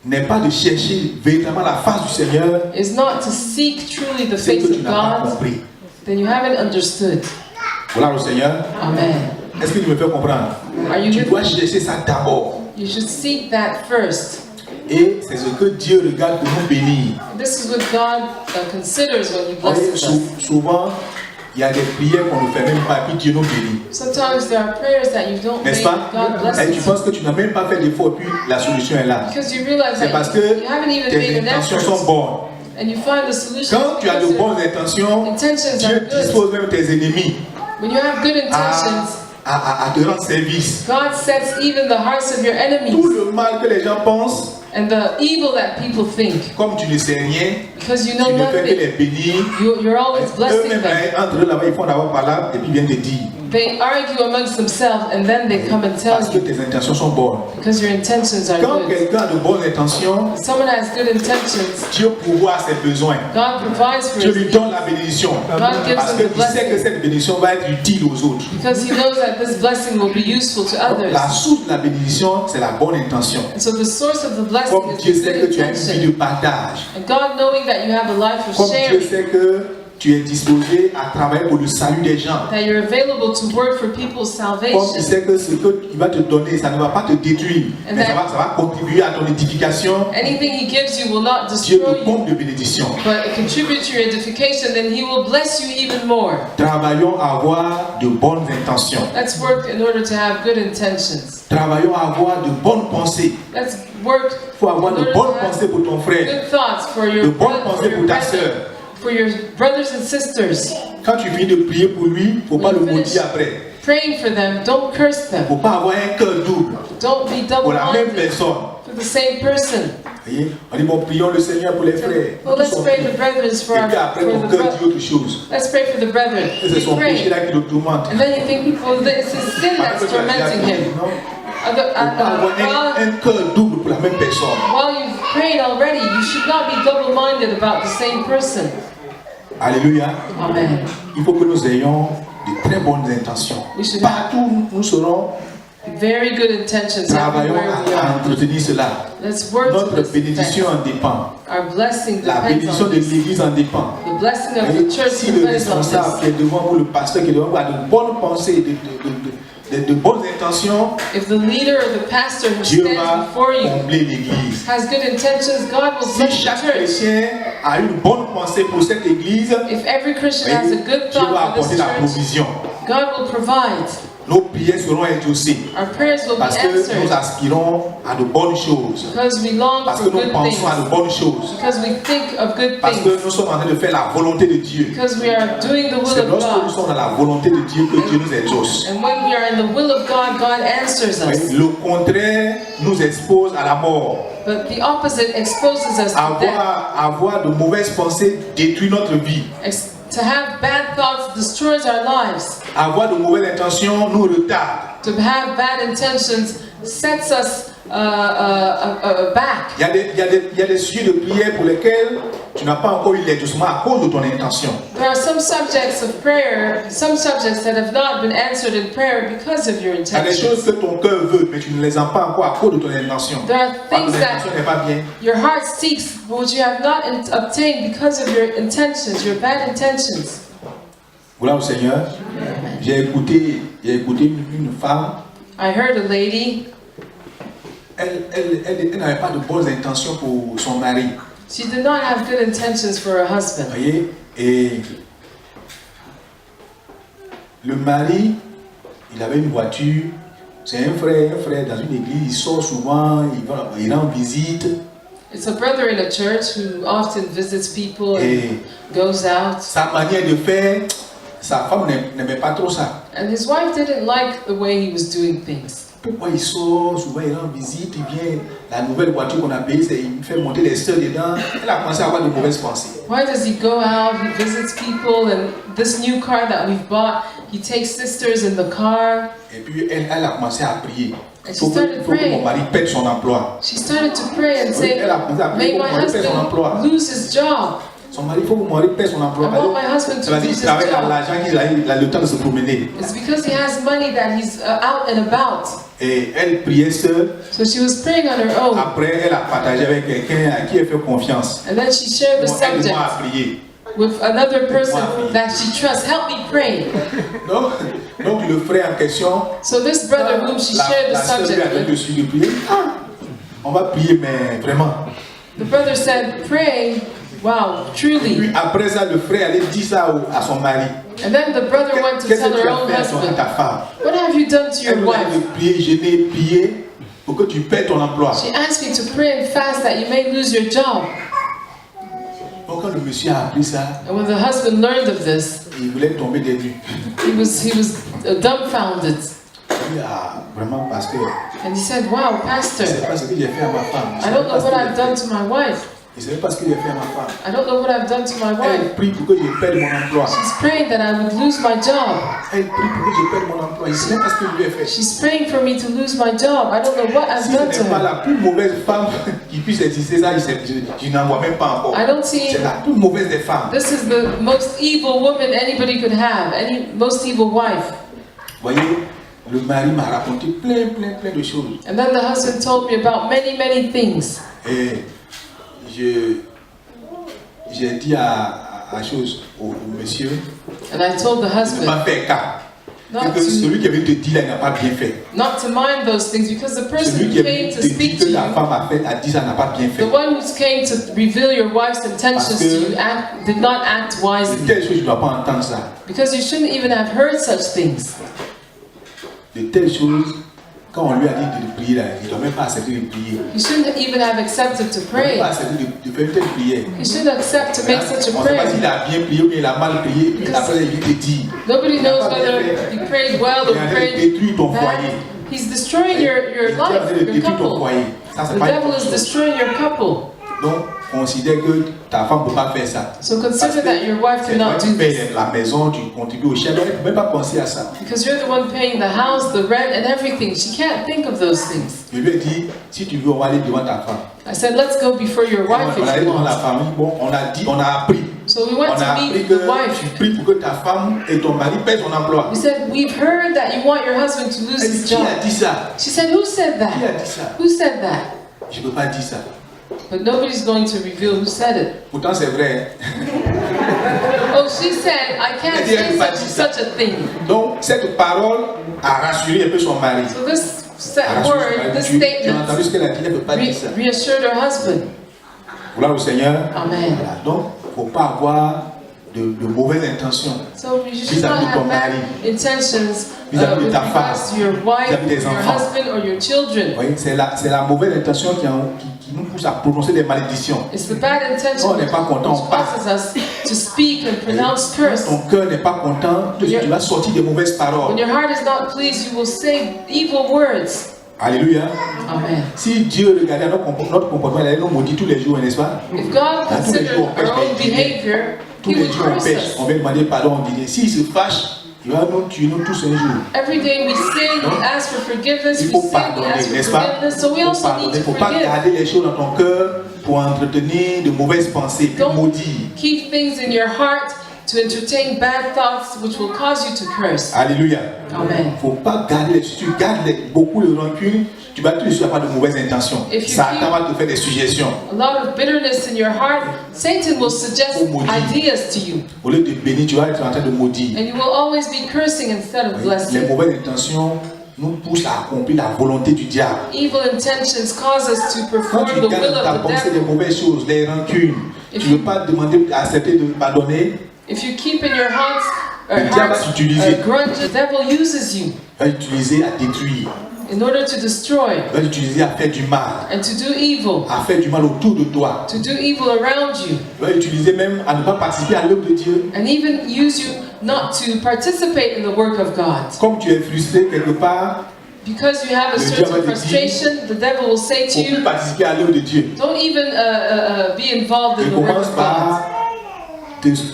S1: n'est pas de chercher véritablement la face du Seigneur,
S2: is not to seek truly the
S1: c'est
S2: face
S1: que tu
S2: of
S1: n'as pas
S2: God,
S1: compris.
S2: then you haven't understood.
S1: Gloire au Seigneur.
S2: Amen.
S1: Est-ce que tu me fais comprendre?
S2: Are you
S1: Tu
S2: with
S1: dois
S2: me?
S1: chercher ça d'abord.
S2: You should seek that first.
S1: Et c'est ce que Dieu regarde pour nous bénir.
S2: This is what God considers when He
S1: Voyez,
S2: blesses us.
S1: souvent, il y a des prières qu'on ne fait même pas, puis Dieu nous bénit.
S2: Sometimes there are prayers that you don't
S1: N'est-ce
S2: make,
S1: pas?
S2: God
S1: Et tu
S2: blesses.
S1: penses que tu n'as même pas fait d'effort, puis la solution est là.
S2: Because you realize
S1: C'est parce
S2: that
S1: que
S2: you haven't even
S1: tes
S2: made an
S1: intentions sont
S2: effort.
S1: bonnes.
S2: And you find the solution.
S1: Quand tu as de bonnes intentions,
S2: Intentions
S1: Dieu
S2: are good.
S1: dispose même tes ennemis
S2: When you have good intentions,
S1: à te rendre service.
S2: God sets even the hearts of your
S1: Tout
S2: enemies
S1: le mal que les gens pensent,
S2: and the evil that people think.
S1: comme tu ne sais rien,
S2: Because you
S1: tu
S2: know
S1: ne fais que
S2: nothing.
S1: les bénir.
S2: You're always blessing
S1: Eux-mêmes,
S2: them.
S1: entre eux là-bas, ils font d'abord parler et puis viennent te dire.
S2: They argue amongst themselves and then they come and tell
S1: Parce que
S2: you
S1: tes intentions sont bonnes.
S2: because your intentions are
S1: Quand
S2: good.
S1: quelqu'un a de bonnes intentions,
S2: If someone has good intentions,
S1: Dieu pourvoit ses besoins.
S2: God provides for
S1: Dieu
S2: his
S1: lui
S2: needs
S1: donne la bénédiction.
S2: God gives
S1: Parce
S2: them the
S1: qu'il sait que
S2: blessing
S1: cette bénédiction va être utile aux autres.
S2: because he knows that this blessing will be useful to others.
S1: La source de la bénédiction, c'est la bonne intention.
S2: And so the source of the blessing
S1: Comme
S2: is
S1: Dieu
S2: the
S1: sait
S2: good
S1: que tu as une vie de
S2: intention.
S1: partage.
S2: And God knowing that you have a life of
S1: Comme Dieu
S2: sharing,
S1: sait que tu es disposé à travailler pour le salut des gens.
S2: that you're available to work for people's
S1: Comme
S2: salvation.
S1: tu sais que ce qu'il va te donner, ça ne va pas te détruire,
S2: And
S1: mais
S2: that-
S1: ça va contribuer à ton édification.
S2: Anything he gives you will not
S1: Dieu
S2: destroy
S1: te
S2: you,
S1: pompe de bénédiction.
S2: but it contributes to your edification, then he will bless you even more.
S1: Travaillons à avoir de bonnes intentions.
S2: Let's work in order to have good intentions.
S1: Travaillons à avoir de bonnes pensées.
S2: Let's work
S1: Il faut avoir
S2: in
S1: de
S2: order
S1: bonnes
S2: to have
S1: pensées pour ton frère,
S2: good thoughts for
S1: de
S2: your,
S1: bonnes pensées pour ta
S2: brethren,
S1: sœur.
S2: for your brothers and sisters.
S1: Quand tu finis de prier pour lui, il ne faut pas le maudire après.
S2: Praying for them, don't curse
S1: Il ne faut
S2: them.
S1: pas avoir un cœur double
S2: Don't be
S1: pour la même
S2: double-minded
S1: personne.
S2: for the same person.
S1: Vous voyez? On dit bon, prions le Seigneur pour les frères.
S2: Well, let's
S1: Tous sont
S2: pray
S1: pris.
S2: the brethren for,
S1: Et puis après,
S2: for
S1: ton
S2: the
S1: cœur dit
S2: brethren.
S1: autre chose.
S2: Let's pray for the brethren.
S1: Et c'est
S2: You
S1: son péché
S2: pray.
S1: là qui le tourmente.
S2: And then you think people, it's his sin
S1: Parce que
S2: that's
S1: tu as déjà
S2: tormenting
S1: prié,
S2: him.
S1: non? Il ne faut pas avoir
S2: While,
S1: un cœur double pour la même personne.
S2: while you've prayed already, you should not be double-minded about the same person.
S1: Alléluia.
S2: Amen.
S1: Il faut que nous ayons de très bonnes intentions.
S2: We should
S1: Partout où nous serons,
S2: Very good intentions
S1: travaillons
S2: everywhere we
S1: à
S2: are.
S1: entretenir cela.
S2: Let's work to
S1: Notre
S2: this
S1: bénédiction
S2: effect.
S1: en dépend.
S2: Our blessing
S1: La
S2: depends
S1: bénédiction
S2: on
S1: de
S2: this.
S1: l'Église en dépend.
S2: The blessing of
S1: Et
S2: the church
S1: si le
S2: depends on
S1: responsable qui
S2: this.
S1: est devant vous, le pasteur qui est devant vous, a de bonnes pensées, de bonnes intentions,
S2: If the leader or the pastor who
S1: Dieu
S2: stands
S1: va
S2: before you
S1: combler l'Église.
S2: has good intentions, God will
S1: Si
S2: bless the
S1: chaque
S2: church.
S1: chrétien a une bonne pensée pour cette église,
S2: if every Christian has a good
S1: Dieu va
S2: thought for
S1: apporter
S2: this
S1: la
S2: church,
S1: provision.
S2: God will provide.
S1: Nos prières seront exaucées.
S2: Our prayers will be
S1: Parce que nous
S2: answered.
S1: aspirons à de bonnes choses.
S2: Because we long
S1: Parce que
S2: for
S1: nous
S2: good
S1: pensons à
S2: things.
S1: de bonnes choses.
S2: Because we think of good
S1: Parce que
S2: things.
S1: nous sommes en train de faire la volonté de Dieu.
S2: Because we are doing the will
S1: C'est
S2: of
S1: lorsque nous
S2: God.
S1: sommes dans la volonté de Dieu que Dieu nous exauce.
S2: And when we are in the will of God, God answers us.
S1: Le contraire nous expose à la mort.
S2: But the opposite exposes us to death.
S1: Avoir de mauvaises pensées détruit notre vie.
S2: To have bad thoughts destroys our lives.
S1: Avoir de mauvaises intentions nous retarde.
S2: To have bad intentions sets us back.
S1: Il y a des sujets de prière pour lesquels tu n'as pas encore eu l'exaucement à cause de ton intention.
S2: There are some subjects of prayer, some subjects that have not been answered in prayer because of your
S1: Il y a des
S2: intentions.
S1: choses que ton cœur veut, mais tu ne les as pas encore à cause de ton intention.
S2: There are
S1: Ton
S2: things
S1: intention
S2: that
S1: n'est pas bien.
S2: your heart seeks, but which you have not obtained because of your intentions, your bad intentions.
S1: Voilà au Seigneur. J'ai écouté une femme.
S2: I heard a lady,
S1: Elle n'avait pas de bonnes intentions pour son mari.
S2: she did not have good intentions for her
S1: Vous
S2: husband.
S1: voyez? Et le mari, il avait une voiture. C'est un frère dans une église. Il sort souvent, il rend visite.
S2: It's a brother in a church who often visits people and goes out.
S1: Sa manière de faire, sa femme n'aimait pas trop ça.
S2: And his wife didn't like the way he was doing things.
S1: Pourquoi il sort, souvent il rend visite, il vient, la nouvelle voiture qu'on a payée, il fait monter les sœurs dedans. Elle a commencé à avoir de mauvaises pensées.
S2: Why does he go out, he visits people, and this new car that we've bought, he takes sisters in the car.
S1: Et puis elle a commencé à prier.
S2: And
S1: Il
S2: she
S1: faut
S2: started
S1: que mon
S2: praying.
S1: mari perde son emploi.
S2: She started to pray and say,
S1: Elle a commencé à prier
S2: may
S1: pour
S2: my
S1: que mon mari perde son emploi.
S2: husband lose his job.
S1: Son mari, il faut que mon mari perde son emploi.
S2: I want my husband to
S1: Vas-y,
S2: lose
S1: il
S2: his
S1: travaille dans
S2: job.
S1: l'argent qu'il a, il a le temps de se promener.
S2: It's because he has money that he's out and about.
S1: Et elle priait seule.
S2: So she was praying on her own.
S1: Après, elle a partagé avec quelqu'un à qui elle fait confiance.
S2: And then she shared the
S1: Bon, aide-moi
S2: subject
S1: à prier.
S2: with another person that she trusts. Help me pray.
S1: Donc le frère en question,
S2: So this brother whom she shared the
S1: la sœur lui a
S2: subject
S1: dit de
S2: with,
S1: suivre de prier. On va prier, mais vraiment.
S2: the brother said, pray, wow,
S1: Puis
S2: truly.
S1: après ça, le frère allait dire ça à son mari.
S2: And then the brother went to
S1: Qu'est-ce
S2: tell
S1: que tu
S2: her
S1: as
S2: own
S1: fait à
S2: husband,
S1: ta femme?
S2: what have you done to
S1: Elle
S2: your
S1: nous a
S2: wife?
S1: dit de prier, jeûner, prier pour que tu perdes ton emploi.
S2: She asked me to pray and fast that you may lose your job.
S1: Donc quand le monsieur a appris ça,
S2: And when the husband learned of this,
S1: il voulait tomber des nues.
S2: he was dumbfounded.
S1: Il dit, ah, vraiment, parce que
S2: And he said, wow, pastor,
S1: c'est pas ce que j'ai fait à ma femme.
S2: I don't know what I've done to my wife.
S1: Et c'est pas ce que j'ai fait à ma femme.
S2: I don't know what I've done to my wife.
S1: Elle prie pour que je perde mon emploi.
S2: She's praying that I would lose my job.
S1: Elle prie pour que je perde mon emploi. Il sait pas ce que je lui ai fait.
S2: She's praying for me to lose my job. I don't know what I've
S1: Si ce
S2: done to
S1: n'est pas
S2: her.
S1: la plus mauvaise femme qui puisse exister, ça, je n'en vois même pas encore.
S2: I don't see.
S1: C'est la plus mauvaise des femmes.
S2: This is the most evil woman anybody could have. Most evil wife.
S1: Vous voyez, le mari m'a raconté plein de choses.
S2: And then the husband told me about many things.
S1: Et j'ai dit à chose au monsieur
S2: And I told the
S1: de ne
S2: husband
S1: pas faire cas.
S2: not
S1: Que celui
S2: to,
S1: qui avait te dit là, il n'a pas bien fait.
S2: not to mind those things because the person
S1: Celui
S2: who
S1: qui
S2: came
S1: avait
S2: to
S1: te dit
S2: speak
S1: que
S2: to
S1: la
S2: you,
S1: femme a dit ça n'a pas bien fait.
S2: the one who came to reveal your wife's intentions to you, did not act
S1: C'est
S2: wisely.
S1: telle chose, je ne dois pas entendre ça.
S2: Because you shouldn't even have heard such things.
S1: De telles choses, quand on lui a dit de prier là, il ne doit même pas accepter de prier.
S2: You shouldn't even have accepted to
S1: Il ne doit même
S2: pray.
S1: pas accepter de faire une telle prière.
S2: You shouldn't accept to make such a
S1: On ne sait pas s'il
S2: prayer.
S1: a bien prié ou bien il a mal prié, puis après il te dit.
S2: Nobody knows whether he prayed well
S1: Il
S2: or
S1: est en train de
S2: prayed
S1: détruire ton foyer.
S2: bad. He's destroying your
S1: Il est en train
S2: life,
S1: de
S2: your
S1: détruire ton
S2: couple.
S1: foyer. Ça, c'est
S2: The
S1: pas une
S2: devil
S1: bonne
S2: is
S1: chose.
S2: destroying your couple.
S1: Donc, considère que ta femme ne peut pas faire ça.
S2: So
S1: Parce
S2: consider
S1: que
S2: that your wife
S1: c'est toi
S2: cannot
S1: qui
S2: do this.
S1: payes la maison, tu contribues au chef, donc elle ne peut même pas penser à ça.
S2: Because you're the one paying the house, the rent, and everything. She can't think of those things.
S1: Je lui ai dit, si tu veux, on va aller devant ta femme.
S2: I said, let's go before your wife
S1: On
S2: if
S1: allait
S2: you
S1: devant la
S2: want.
S1: famille, bon, on a appris.
S2: So we
S1: On
S2: went
S1: a
S2: to
S1: appris
S2: meet
S1: que
S2: the wife.
S1: tu pries pour que ta femme et ton mari perdent son emploi.
S2: We said, we've heard that you want your husband to lose
S1: Elle dit,
S2: his
S1: qui a
S2: job.
S1: dit ça?
S2: She said, who said
S1: Qui a
S2: that?
S1: dit ça?
S2: Who said that?
S1: Je ne peux pas dire ça.
S2: But nobody's going to reveal who said it.
S1: Pourtant, c'est vrai.
S2: Oh, she said, I can't say such a thing.
S1: Donc, cette parole a rassuré un peu son mari.
S2: So this
S1: A rassuré son
S2: word,
S1: mari.
S2: this
S1: Tu as
S2: statement
S1: entendu ce qu'elle a dit, elle ne peut pas dire ça.
S2: reassured her husband.
S1: Gloire au Seigneur.
S2: Amen.
S1: Voilà. Donc, il ne faut pas avoir de mauvaises intentions.
S2: So you should
S1: Vis-à-vis
S2: not
S1: de ton
S2: have bad
S1: mari,
S2: intentions
S1: vis-à-vis de
S2: with
S1: ta
S2: regards
S1: femme,
S2: to your wife,
S1: vis-à-vis des
S2: your
S1: enfants.
S2: husband, or your children.
S1: Vous voyez, c'est la mauvaise intention qui nous pousse à prononcer des malédictions.
S2: It's the bad intention
S1: On n'est pas content, on passe.
S2: causes us to speak and pronounce
S1: Quand
S2: curse.
S1: ton cœur n'est pas content, tu vas sortir des mauvaises paroles.
S2: When your heart is not pleased, you will say evil words.
S1: Alléluia.
S2: Amen.
S1: Si Dieu regardait notre comportement, il allait nous maudire tous les jours, n'est-ce pas?
S2: If God
S1: Tous les
S2: considered
S1: jours, on pêche,
S2: our own
S1: mais il dit,
S2: behavior,
S1: tous
S2: He
S1: les
S2: would
S1: jours on
S2: curse
S1: pêche,
S2: us.
S1: on va demander pardon, on dit, s'il se fâche, il va nous tuer nous tous un jour.
S2: Every day we sin, we ask for forgiveness,
S1: Il
S2: we
S1: faut
S2: sin, we
S1: pardonner,
S2: ask for
S1: n'est-ce pas?
S2: forgiveness, so we
S1: Il faut
S2: also
S1: pardonner.
S2: need
S1: Il ne
S2: to
S1: faut pas
S2: forgive.
S1: garder les choses dans ton cœur pour entretenir de mauvaises pensées, puis
S2: Don't
S1: maudire.
S2: keep things in your heart to entertain bad thoughts which will cause you to curse.
S1: Alléluia.
S2: Amen.
S1: Il ne faut pas garder, si tu gardes beaucoup de rancune, tu vas toujours avoir de mauvaises intentions.
S2: If you
S1: Satan
S2: keep-
S1: va te faire des suggestions.
S2: A lot of bitterness in your heart, Satan will suggest
S1: Oh, maudit.
S2: ideas to you,
S1: Au lieu de bénir, tu vas être en train de maudire.
S2: and you will always be cursing instead of
S1: Les
S2: blessing.
S1: mauvaises intentions nous poussent à accomplir la volonté du diable.
S2: Evil intentions cause us to
S1: Quand
S2: perform
S1: tu
S2: the will
S1: gardes dans ta
S2: of the
S1: pensée des
S2: devil.
S1: mauvaises choses, les rancunes, tu ne veux pas demander à accepter de pardonner,
S2: If you keep in your hearts,
S1: Le diable va t'utiliser.
S2: grudge, the devil uses you
S1: il va utiliser à détruire,
S2: in order to destroy
S1: il va utiliser à faire du mal,
S2: and to do evil,
S1: à faire du mal autour de toi.
S2: to do evil around you,
S1: Il va utiliser même à ne pas participer à l'œuvre de Dieu.
S2: and even use you not to participate in the work of God.
S1: Comme tu es frustré quelque part,
S2: Because you have a
S1: Le
S2: certain
S1: diable va te dire,
S2: frustration, the devil will say to
S1: il ne faut plus
S2: you,
S1: participer à l'œuvre de Dieu.
S2: don't even be involved in
S1: Il
S2: the work
S1: commence
S2: of God.
S1: par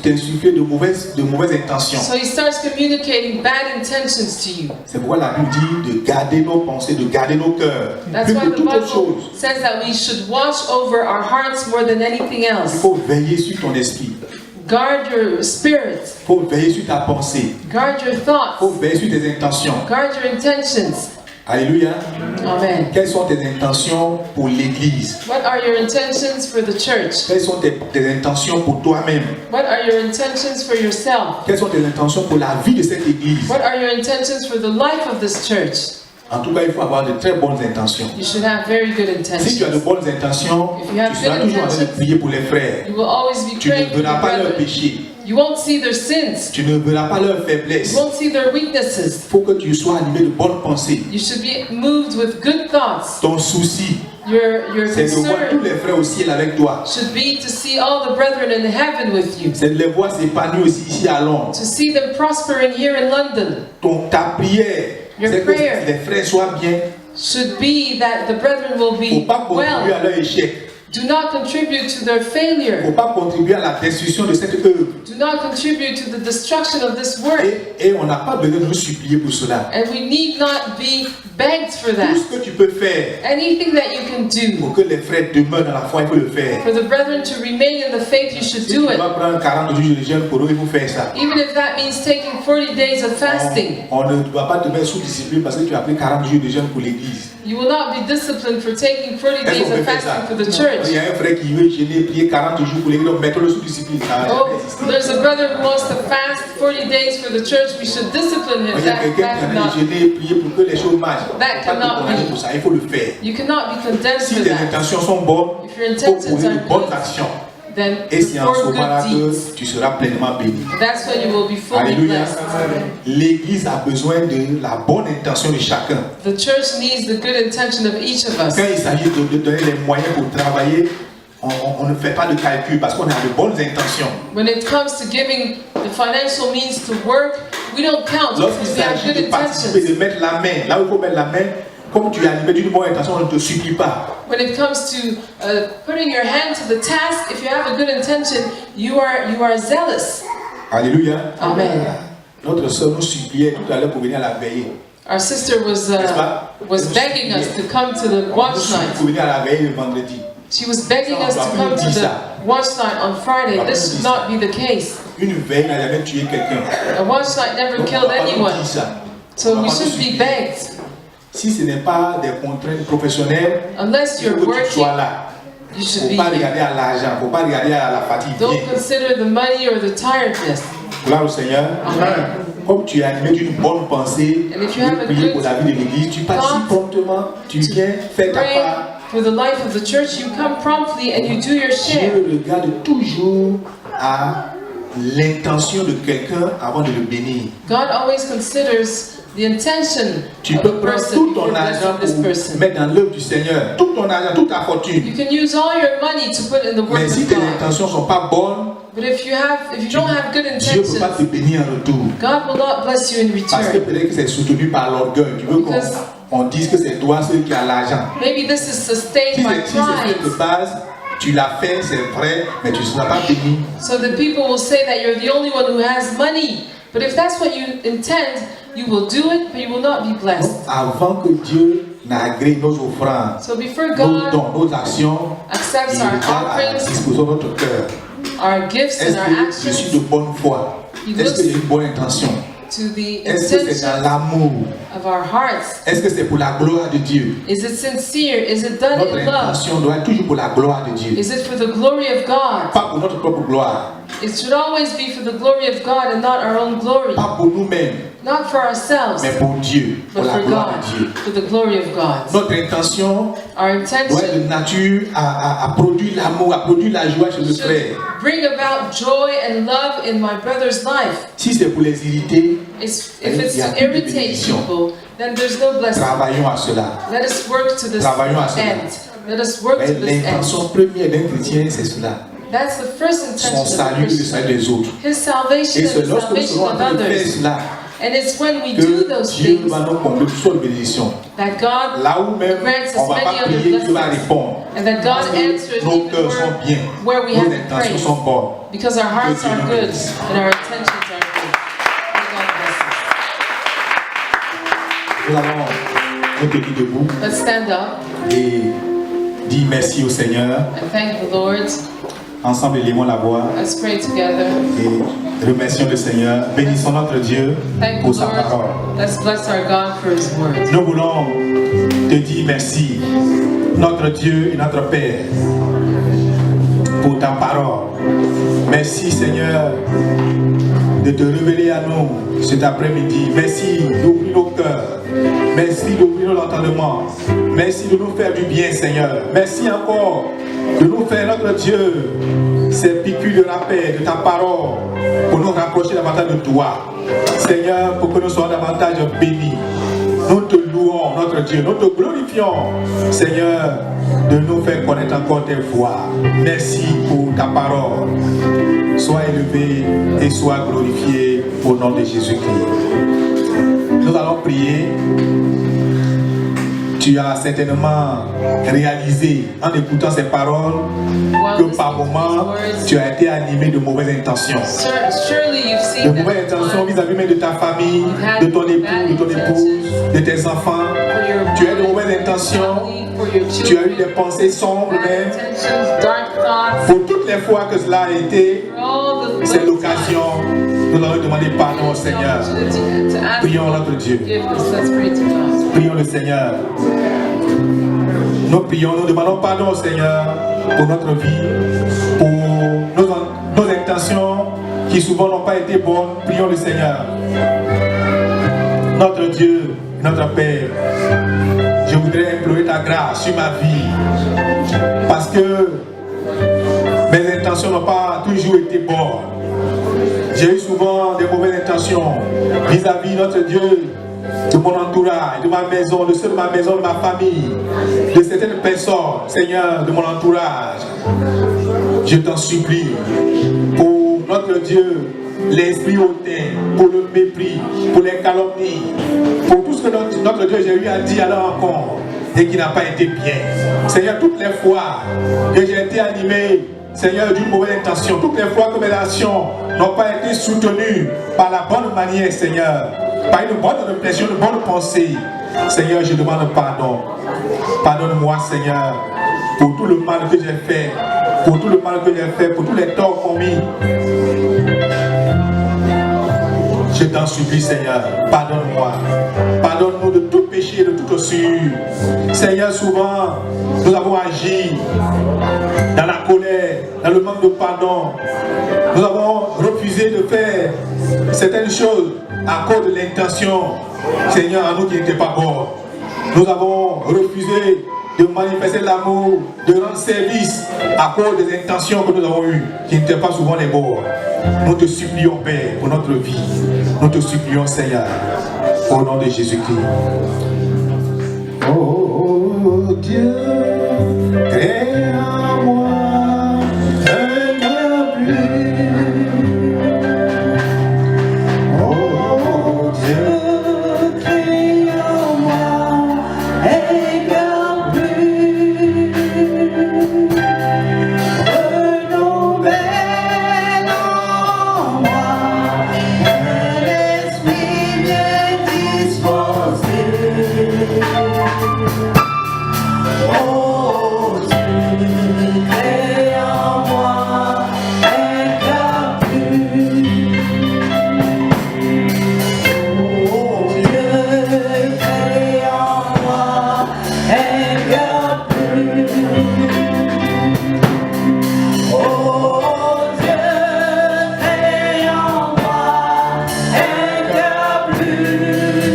S1: t'insuffler de mauvaises intentions.
S2: So he starts communicating bad intentions to you.
S1: C'est pourquoi la Bible dit de garder nos pensées, de garder nos cœurs.
S2: That's
S1: Plus
S2: why
S1: que
S2: the
S1: toute autre
S2: Bible
S1: chose,
S2: says that we should watch over our hearts more than anything
S1: il
S2: else.
S1: faut veiller sur ton esprit.
S2: Guard your spirit,
S1: Il faut veiller sur ta pensée.
S2: guard your
S1: Il
S2: thoughts,
S1: faut veiller sur tes intentions.
S2: guard your intentions.
S1: Alléluia.
S2: Amen.
S1: Quelles sont tes intentions pour l'Église?
S2: What are your intentions for the church?
S1: Quelles sont tes intentions pour toi-même?
S2: What are your intentions for yourself?
S1: Quelles sont tes intentions pour la vie de cette Église?
S2: What are your intentions for the life of this church?
S1: En tout cas, il faut avoir de très bonnes intentions.
S2: You should have very good
S1: Si tu as de
S2: intentions.
S1: bonnes intentions,
S2: If you have
S1: tu seras
S2: good
S1: toujours en train de
S2: intentions,
S1: prier pour les frères.
S2: You will always be
S1: Tu ne
S2: praying for
S1: verras
S2: your
S1: pas leurs
S2: brethren.
S1: péchés.
S2: You won't see their sins.
S1: Tu ne verras pas leurs
S2: You
S1: faiblesses.
S2: won't see their weaknesses.
S1: Il faut que tu sois animé de bonnes pensées.
S2: You should be moved with good thoughts.
S1: Ton souci,
S2: Your
S1: c'est de voir tous
S2: concern
S1: les frères au ciel avec toi.
S2: should be to see all the brethren in heaven with you.
S1: C'est de les voir s'épanouir aussi ici à Londres.
S2: To see them prospering here in London
S1: Ta prière,
S2: Your
S1: c'est que
S2: prayer.
S1: les frères soient bien.
S2: should be that the brethren will
S1: Il ne faut
S2: be
S1: pas contribuer
S2: well.
S1: à leur échec.
S2: Do not contribute to their
S1: Il ne
S2: failure.
S1: faut pas contribuer à la destruction de cette œuvre.
S2: Do not contribute to the destruction of this work.
S1: Et on n'a pas besoin de nous supplier pour cela.
S2: And we need not be begged for
S1: Tout
S2: that.
S1: ce que tu peux faire
S2: Anything that you can do
S1: pour que les frères demeurent dans la foi, il faut le faire.
S2: for the brethren to remain in the faith, you should
S1: Si
S2: do
S1: tu
S2: it.
S1: vas prendre 40 jours de jeûne pour eux, il faut faire ça.
S2: Even if that means taking 40 days of fasting.
S1: On ne doit pas te mettre sous discipline parce que tu as pris 40 jours de jeûne pour l'église.
S2: You will not be disciplined for taking 40
S1: Est-ce
S2: days
S1: qu'on peut
S2: of
S1: faire ça?
S2: fasting for the
S1: Il
S2: church.
S1: y a un frère qui veut jeûner, prier 40 jours pour l'église, donc mettons-le sous discipline. Ça va
S2: Oh,
S1: jamais exister.
S2: there's a brother who wants to fast 40 days for the church. We should discipline him.
S1: Il y a quelqu'un qui a
S2: cannot,
S1: jeûné, prier pour que les choses marchent. Il ne
S2: That
S1: faut pas te
S2: cannot
S1: condamner
S2: be.
S1: pour ça, il faut le faire.
S2: you cannot be condemned
S1: Si
S2: for
S1: tes
S2: that.
S1: intentions sont bonnes,
S2: If your
S1: il faut
S2: intentions
S1: poser de
S2: are
S1: bonnes
S2: good,
S1: actions.
S2: then
S1: Et c'est en ce
S2: perform
S1: moment-là
S2: good
S1: que
S2: deeds.
S1: tu seras pleinement béni.
S2: That's when you will be fully
S1: Alléluia.
S2: blessed.
S1: L'église a besoin de la bonne intention de chacun.
S2: The church needs the good intention of each of us.
S1: Quand il s'agit de donner les moyens pour travailler, on ne fait pas de calcul parce qu'on a de bonnes intentions.
S2: When it comes to giving the financial means to work, we don't count
S1: Lorsqu'il
S2: because we have
S1: s'agit
S2: good
S1: de participer,
S2: intentions.
S1: de mettre la main, là où il faut mettre la main, comme tu es animé d'une bonne intention, on ne te supplie pas.
S2: When it comes to putting your hand to the task, if you have a good intention, you are zealous.
S1: Alléluia.
S2: Amen.
S1: Notre soeur nous suppliait tout à l'heure pour venir à la veillée.
S2: Our sister was
S1: N'est-ce pas?
S2: begging us to come to the
S1: Nous
S2: watch
S1: supplie
S2: night.
S1: pour venir à la veillée le vendredi.
S2: She was begging us to come to the watch night on Friday. This should not be the case.
S1: Une veille n'a jamais tué quelqu'un.
S2: A watch night never
S1: Donc, on
S2: killed
S1: va pas nous
S2: anyone.
S1: dire ça.
S2: So
S1: On va
S2: we
S1: pas nous
S2: shouldn't be
S1: supplier.
S2: begged.
S1: Si ce n'est pas des contraintes professionnelles,
S2: Unless
S1: il faut
S2: you're
S1: que tu
S2: working,
S1: sois là.
S2: you
S1: Il ne
S2: should
S1: faut
S2: be
S1: pas
S2: there.
S1: regarder à l'argent, il ne faut pas regarder à la fatigue.
S2: Don't
S1: Viens.
S2: consider the money or the tiredness.
S1: Gloire au Seigneur.
S2: Amen.
S1: Comme tu es animé d'une bonne pensée,
S2: And if you
S1: de
S2: have a
S1: prier
S2: good
S1: pour la vie de l'église, tu participes
S2: thought,
S1: promptement, tu viens, fais ta
S2: pray,
S1: part,
S2: for the life of the church, you come promptly and you do your share.
S1: Dieu regarde toujours à l'intention de quelqu'un avant de le bénir.
S2: God always considers the intention
S1: Tu
S2: of
S1: peux
S2: a
S1: prendre
S2: person
S1: tout
S2: before
S1: ton argent
S2: blessing this
S1: pour
S2: person.
S1: mettre dans l'œuvre du Seigneur, tout ton argent, toute ta
S2: You
S1: fortune.
S2: can use all your money to put in the work
S1: Mais si
S2: of
S1: tes
S2: God.
S1: intentions ne sont pas bonnes,
S2: But if you don't have good
S1: Dieu ne peut pas te
S2: intentions,
S1: bénir en retour.
S2: God will not bless you in
S1: Parce que
S2: return.
S1: peut-être que c'est soutenu par l'orgueil. Tu veux
S2: Because-
S1: qu'on dise que c'est toi celui qui a l'argent.
S2: Maybe this is
S1: Si
S2: sustained by
S1: c'est de
S2: pride.
S1: base, tu l'as fait, c'est vrai, mais tu ne seras pas béni.
S2: So that people will say that you're the only one who has money. But if that's what you intend, you will do it, but you will not be
S1: Donc,
S2: blessed.
S1: avant que Dieu n'agrée nos offrandes,
S2: So before
S1: nos
S2: God
S1: dons, nos actions,
S2: accepts
S1: il
S2: our
S1: regarde à la
S2: offerings,
S1: disposition de notre cœur.
S2: our gifts
S1: Est-ce
S2: and our
S1: que je suis de
S2: actions,
S1: bonne foi? Est-ce que j'ai une bonne intention?
S2: to the
S1: Est-ce que c'est dans
S2: intention
S1: l'amour?
S2: of our hearts.
S1: Est-ce que c'est pour la gloire de Dieu?
S2: Is it sincere? Is it done
S1: Notre
S2: in love?
S1: intention doit être toujours pour la gloire de Dieu.
S2: Is it for the glory of God?
S1: Pas pour notre propre gloire.
S2: It should always be for the glory of God and not our own glory.
S1: Pas pour nous-mêmes,
S2: Not for ourselves,
S1: mais pour Dieu, pour
S2: but
S1: la
S2: for
S1: gloire
S2: God,
S1: de Dieu.
S2: for the glory of God.
S1: Notre intention
S2: Our
S1: doit être
S2: intention
S1: de nature à produire l'amour, à produire la joie chez le
S2: should
S1: frère.
S2: bring about joy and love in my brother's life.
S1: Si c'est pour les irriter,
S2: If
S1: Il
S2: it's
S1: y a
S2: to
S1: plus de
S2: irritate
S1: bénédiction.
S2: people, then there's no blessing.
S1: travaillons à cela.
S2: Let us work to this
S1: Travaillons à cela.
S2: end. Let us work
S1: Mais
S2: to this end.
S1: l'intention première d'un chrétien, c'est cela.
S2: That's the first
S1: Son
S2: intention of a
S1: salut et le
S2: Christian.
S1: salut des autres.
S2: His salvation
S1: Et
S2: and
S1: c'est
S2: the
S1: lorsque nous
S2: salvation
S1: serons en
S2: of
S1: train de faire
S2: others.
S1: cela
S2: And it's when we do
S1: que
S2: those
S1: Dieu
S2: things
S1: va nous combler toutes sortes de bénédictions.
S2: that God
S1: Là où même
S2: grants
S1: on
S2: us
S1: ne va pas
S2: many other
S1: prier, Dieu va
S2: blessings.
S1: répondre.
S2: And that
S1: Parce
S2: God
S1: que
S2: answers
S1: nos
S2: even
S1: cœurs sont bien,
S2: where we
S1: nos
S2: have
S1: intentions
S2: praise.
S1: sont bonnes.
S2: Because our hearts
S1: Que Dieu
S2: are
S1: nous
S2: good
S1: bénisse.
S2: and our intentions are good. May God bless
S1: Nous allons nous tenir debout
S2: us. Let's stand up
S1: et dire merci au Seigneur.
S2: and thank the Lord.
S1: Ensemble, élevons la voix
S2: Let's pray together.
S1: et remercions le Seigneur. Bénissons notre Dieu
S2: Thank
S1: pour
S2: the
S1: sa parole.
S2: Lord. Let's bless our God for His word.
S1: Nous voulons te dire merci, notre Dieu et notre Père, pour ta parole. Merci Seigneur de te révéler à nous cet après-midi. Merci d'ouvrir nos cœurs. Merci d'ouvrir notre entendement. Merci de nous faire du bien Seigneur. Merci encore de nous faire notre Dieu ces piqûres de rappel de ta parole pour nous rapprocher davantage de toi. Seigneur, pour que nous soyons davantage bénis. Nous te louons, notre Dieu, nous te glorifions, Seigneur, de nous faire connaître encore tes voies. Merci pour ta parole. Sois élevé et sois glorifié au nom de Jésus-Christ. Nous allons prier. Tu as certainement réalisé en écoutant ces paroles que par moments tu as été animé de mauvaises intentions.
S2: Surely you've
S1: De
S2: seen
S1: mauvaises
S2: that
S1: intentions vis-à-vis même de ta famille, de ton époux, de ton épouse, de tes enfants.
S2: for your
S1: Tu as de mauvaises intentions.
S2: family, for your
S1: Tu as eu
S2: children,
S1: des pensées sombres
S2: bad
S1: même.
S2: intentions, dark thoughts,
S1: Pour toutes les fois que cela a été,
S2: for all the
S1: c'est
S2: those
S1: l'occasion. Nous allons demander pardon au
S2: times,
S1: Seigneur.
S2: opportunity to ask
S1: Prions notre Dieu.
S2: forgiveness. Let's pray to God.
S1: Prions le Seigneur. Nous prions, nous demandons pardon au Seigneur pour notre vie, pour nos intentions qui souvent n'ont pas été bonnes. Prions le Seigneur. Notre Dieu, notre Père, je voudrais implorer ta grâce sur ma vie parce que mes intentions n'ont pas toujours été bonnes. J'ai eu souvent des mauvaises intentions vis-à-vis de notre Dieu, de mon entourage, de ma maison, de ceux de ma maison, de ma famille, de certaines personnes, Seigneur, de mon entourage. Je t'en supplie, pour notre Dieu, l'esprit hautain, pour le mépris, pour les calomnies, pour tout ce que notre Dieu j'ai eu à dire à la rencontre et qui n'a pas été bien. Seigneur, toutes les fois que j'ai été animé, Seigneur, d'une mauvaise intention, toutes les fois que mes actions n'ont pas été soutenues par la bonne manière, Seigneur, par une bonne réflexion, une bonne pensée, Seigneur, je demande pardon. Pardonne-moi, Seigneur, pour tout le mal que j'ai fait, pour tout le mal que j'ai fait, pour tous les torts commis. Je t'en supplie, Seigneur, pardonne-moi. Pardonne-nous de tout péché, de toute souillure. Seigneur, souvent, nous avons agi dans la colère, dans le manque de pardon. Nous avons refusé de faire certaines choses à cause de l'intention, Seigneur, à nous qui n'étaient pas bonnes. Nous avons refusé de manifester l'amour, de rendre service à cause des intentions que nous avons eues, qui n'étaient pas souvent les bonnes. Nous te supplions, Père, pour notre vie. Nous te supplions, Seigneur, au nom de Jésus-Christ. Oh Dieu, crée en moi un cœur pur. Oh Dieu, crée en moi un cœur pur. Renouvelle en moi un esprit bien disposé. Oh Dieu, crée en moi un cœur pur. Oh Dieu, crée en moi un cœur pur.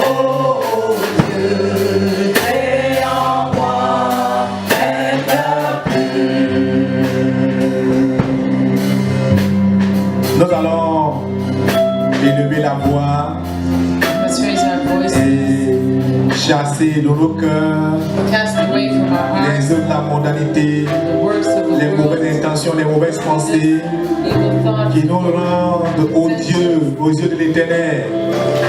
S1: Oh Dieu, crée en moi un cœur pur. Nous allons élever la voix
S2: Let's raise our voices,
S1: et chasser de nos cœurs
S2: cast away from our hearts
S1: les œuvres de la mondanité,
S2: the works of the
S1: les mauvaises
S2: world,
S1: intentions, les mauvaises pensées
S2: evil thoughts,
S1: qui nous rendent odieux aux yeux de l'Éternel.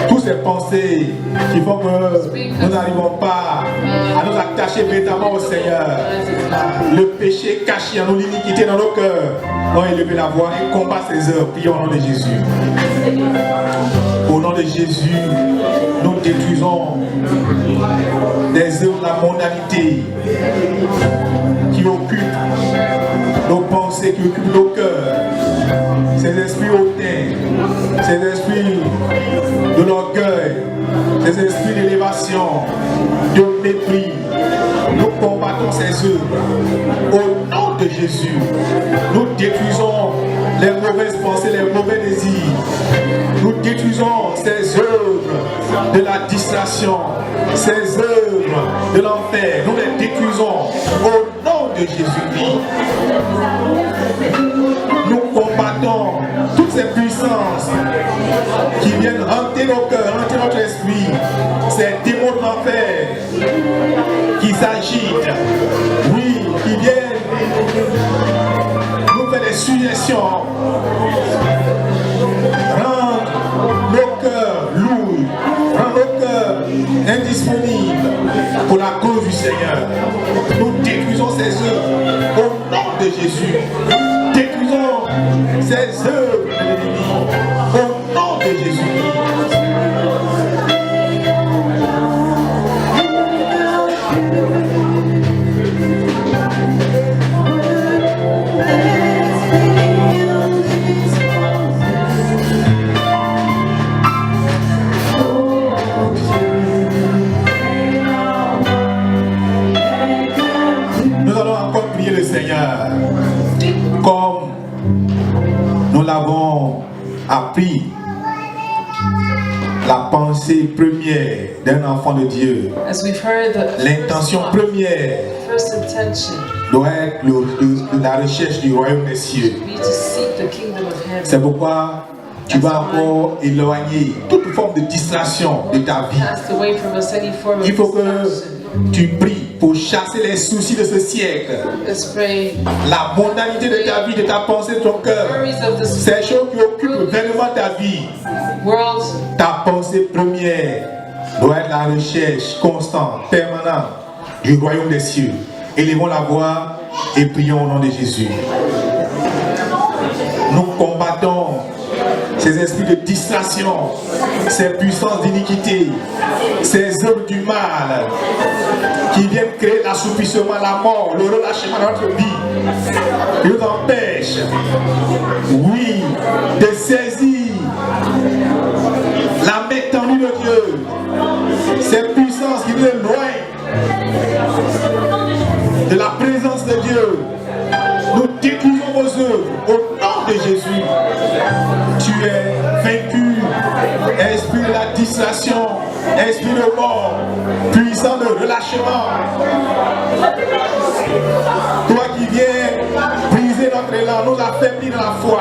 S1: Toutes ces pensées qui font que nous n'arrivons pas à nous attacher véritablement au Seigneur. Le péché caché en nous, l'iniquité dans nos cœurs. On élever la voix et combat ces œuvres. Prions au nom de Jésus. Au nom de Jésus, nous détruisons des œuvres de la mondanité qui occupent nos pensées, qui occupent nos cœurs. Ces esprits hautains, ces esprits de l'orgueil, ces esprits d'élévation, de mépris. Nous combattons ces œuvres. Au nom de Jésus, nous détruisons les mauvaises pensées, les mauvais désirs. Nous détruisons ces œuvres de la distraction, ces œuvres de l'enfer. Nous les détruisons au nom de Jésus-Christ. Nous combattons toutes ces puissances qui viennent hanter nos cœurs, hanter notre esprit, ces démons de l'enfer qui s'agitent, oui, qui viennent nous faire des suggestions, rendre nos cœurs lourds, rendre nos cœurs indisponibles pour la cause du Seigneur. Nous détruisons ces œuvres au nom de Jésus. Détruisons ces œuvres de l'ennemi au nom de Jésus. Nous allons encore prier le Seigneur comme nous l'avons appris. La pensée première d'un enfant de Dieu,
S2: as we've heard the
S1: l'intention première
S2: first intention
S1: doit être la recherche du royaume des cieux.
S2: be to seek the kingdom of heaven.
S1: C'est pourquoi tu vas encore éloigner toute forme de distraction de ta vie.
S2: Cast away from us any form of
S1: Il faut que
S2: distraction.
S1: tu pries pour chasser les soucis de ce siècle,
S2: Let's pray.
S1: la mondanité de ta vie, de ta pensée, de ton cœur,
S2: Worries of this
S1: ces choses qui occupent vainement ta vie.
S2: world,
S1: Ta pensée première doit être la recherche constante, permanente du royaume des cieux. Élevons la voix et prions au nom de Jésus. Nous combattons ces esprits de distraction, ces puissances d'iniquité, ces œuvres du mal qui viennent créer l'assoupissement, la mort, le relâchement de notre vie, qui nous empêchent, oui, de saisir la main tendue de Dieu, ces puissances qui nous éloignent de la présence distraction, esprit de mort, puissant de relâchement. Toi qui viens briser notre élan, nous affaiblir dans la foi,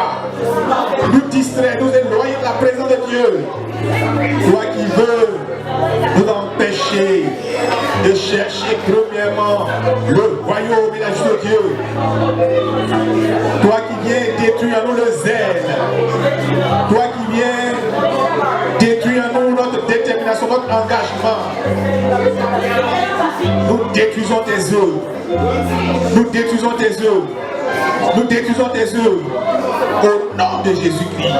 S1: nous distraire, nous éloigner de la présence de Dieu. Toi qui veux nous empêcher de chercher premièrement le royaume et la justice de Dieu. Toi qui viens détruire en nous le zèle. Toi qui viens détruire en nous notre détermination, notre engagement. Nous détruisons tes œuvres. Nous détruisons tes œuvres. Nous détruisons tes œuvres. Au nom de Jésus-Christ.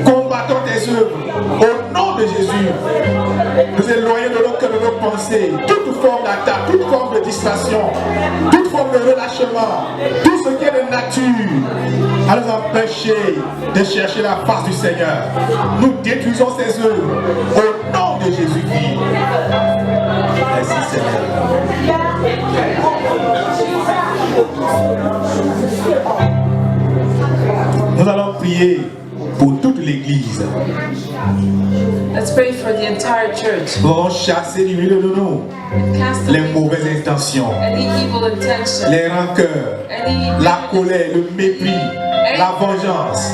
S1: Combattons tes œuvres. Au nom de Jésus. Nous éloignons de nos cœurs, de nos pensées, toute forme d'attaque, toute forme de distraction, toute forme de relâchement, tout ce qui est de nature à nous empêcher de chercher la face du Seigneur. Nous détruisons ces œuvres au nom de Jésus-Christ. Merci Seigneur. Nous allons prier pour toute l'Église.
S2: Let's pray for the entire church.
S1: Nous allons chasser du milieu de nous
S2: Cast
S1: les
S2: away
S1: mauvaises intentions,
S2: any evil intention,
S1: les rancœurs,
S2: any
S1: la colère, le mépris, la vengeance.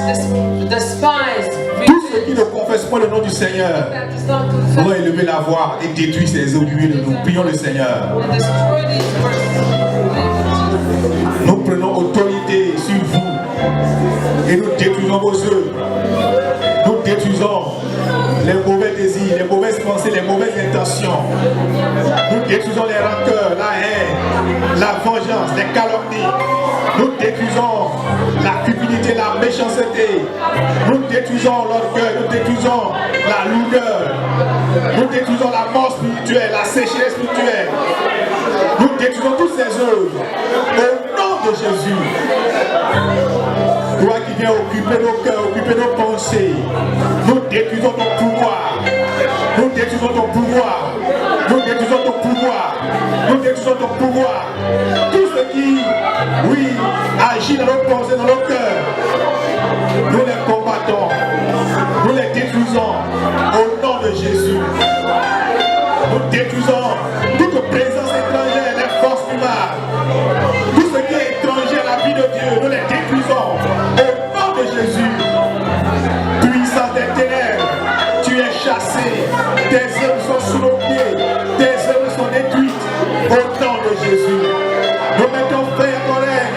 S2: despise,
S1: Tout ce qui ne confesse pas le nom du Seigneur,
S2: that does not
S1: nous allons
S2: confess
S1: élever la voix et détruire ces eaux du milieu de nous. Prions le Seigneur.
S2: and destroy these works.
S1: Nous prenons autorité sur vous et nous détruisons vos œuvres. Nous détruisons les mauvais désirs, les mauvaises pensées, les mauvaises intentions. Nous détruisons les rancœurs, la haine, la vengeance, les calomnies. Nous détruisons la cupidité, la méchanceté. Nous détruisons l'orgueil, nous détruisons la lourdeur. Nous détruisons la mort spirituelle, la sécheresse spirituelle. Nous détruisons toutes ces œuvres au nom de Jésus. Toi qui viens occuper nos cœurs, occuper nos pensées, nous détruisons ton pouvoir. Nous détruisons ton pouvoir. Nous détruisons ton pouvoir. Nous détruisons ton pouvoir. Tout ce qui, oui, agit dans nos pensées, dans nos cœurs, nous les combattons. Nous les détruisons au nom de Jésus. Nous détruisons toute présence étrangère des forces du mal. Tout ce qui est étranger à la vie de Dieu, nous les détruisons au nom de Jésus. Puissance des ténèbres, tu es chassé. Tes œuvres sont sous nos pieds. Tes œuvres sont détruites au nom de Jésus. Nous mettons fin à ton règne.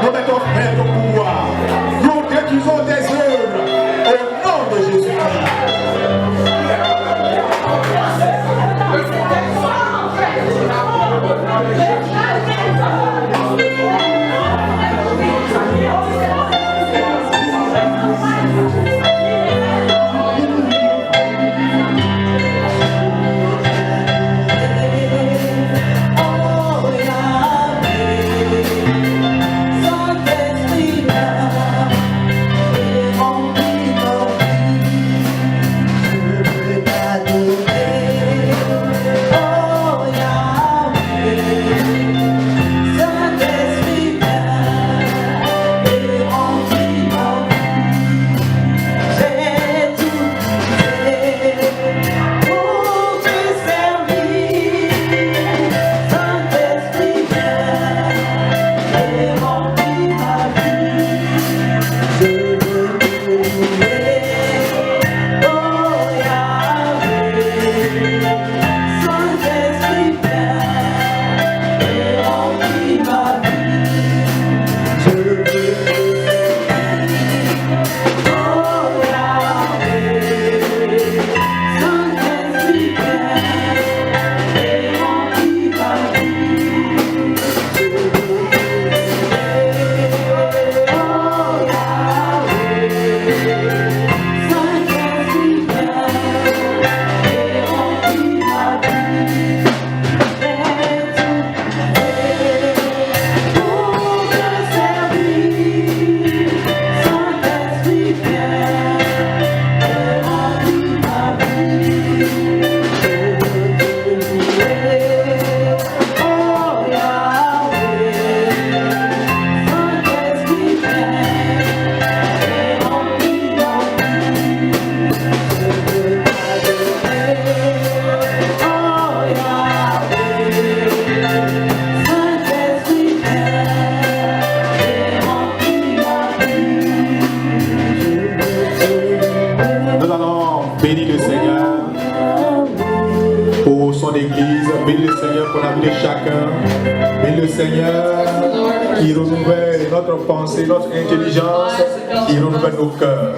S1: Nous mettons fin à ton pouvoir. Nous détruisons tes œuvres au nom de Jésus-Christ. pour son église. Bénis le Seigneur pour la vie de chacun. Bénis le Seigneur qui renouvelle notre pensée, notre intelligence, qui renouvelle nos cœurs.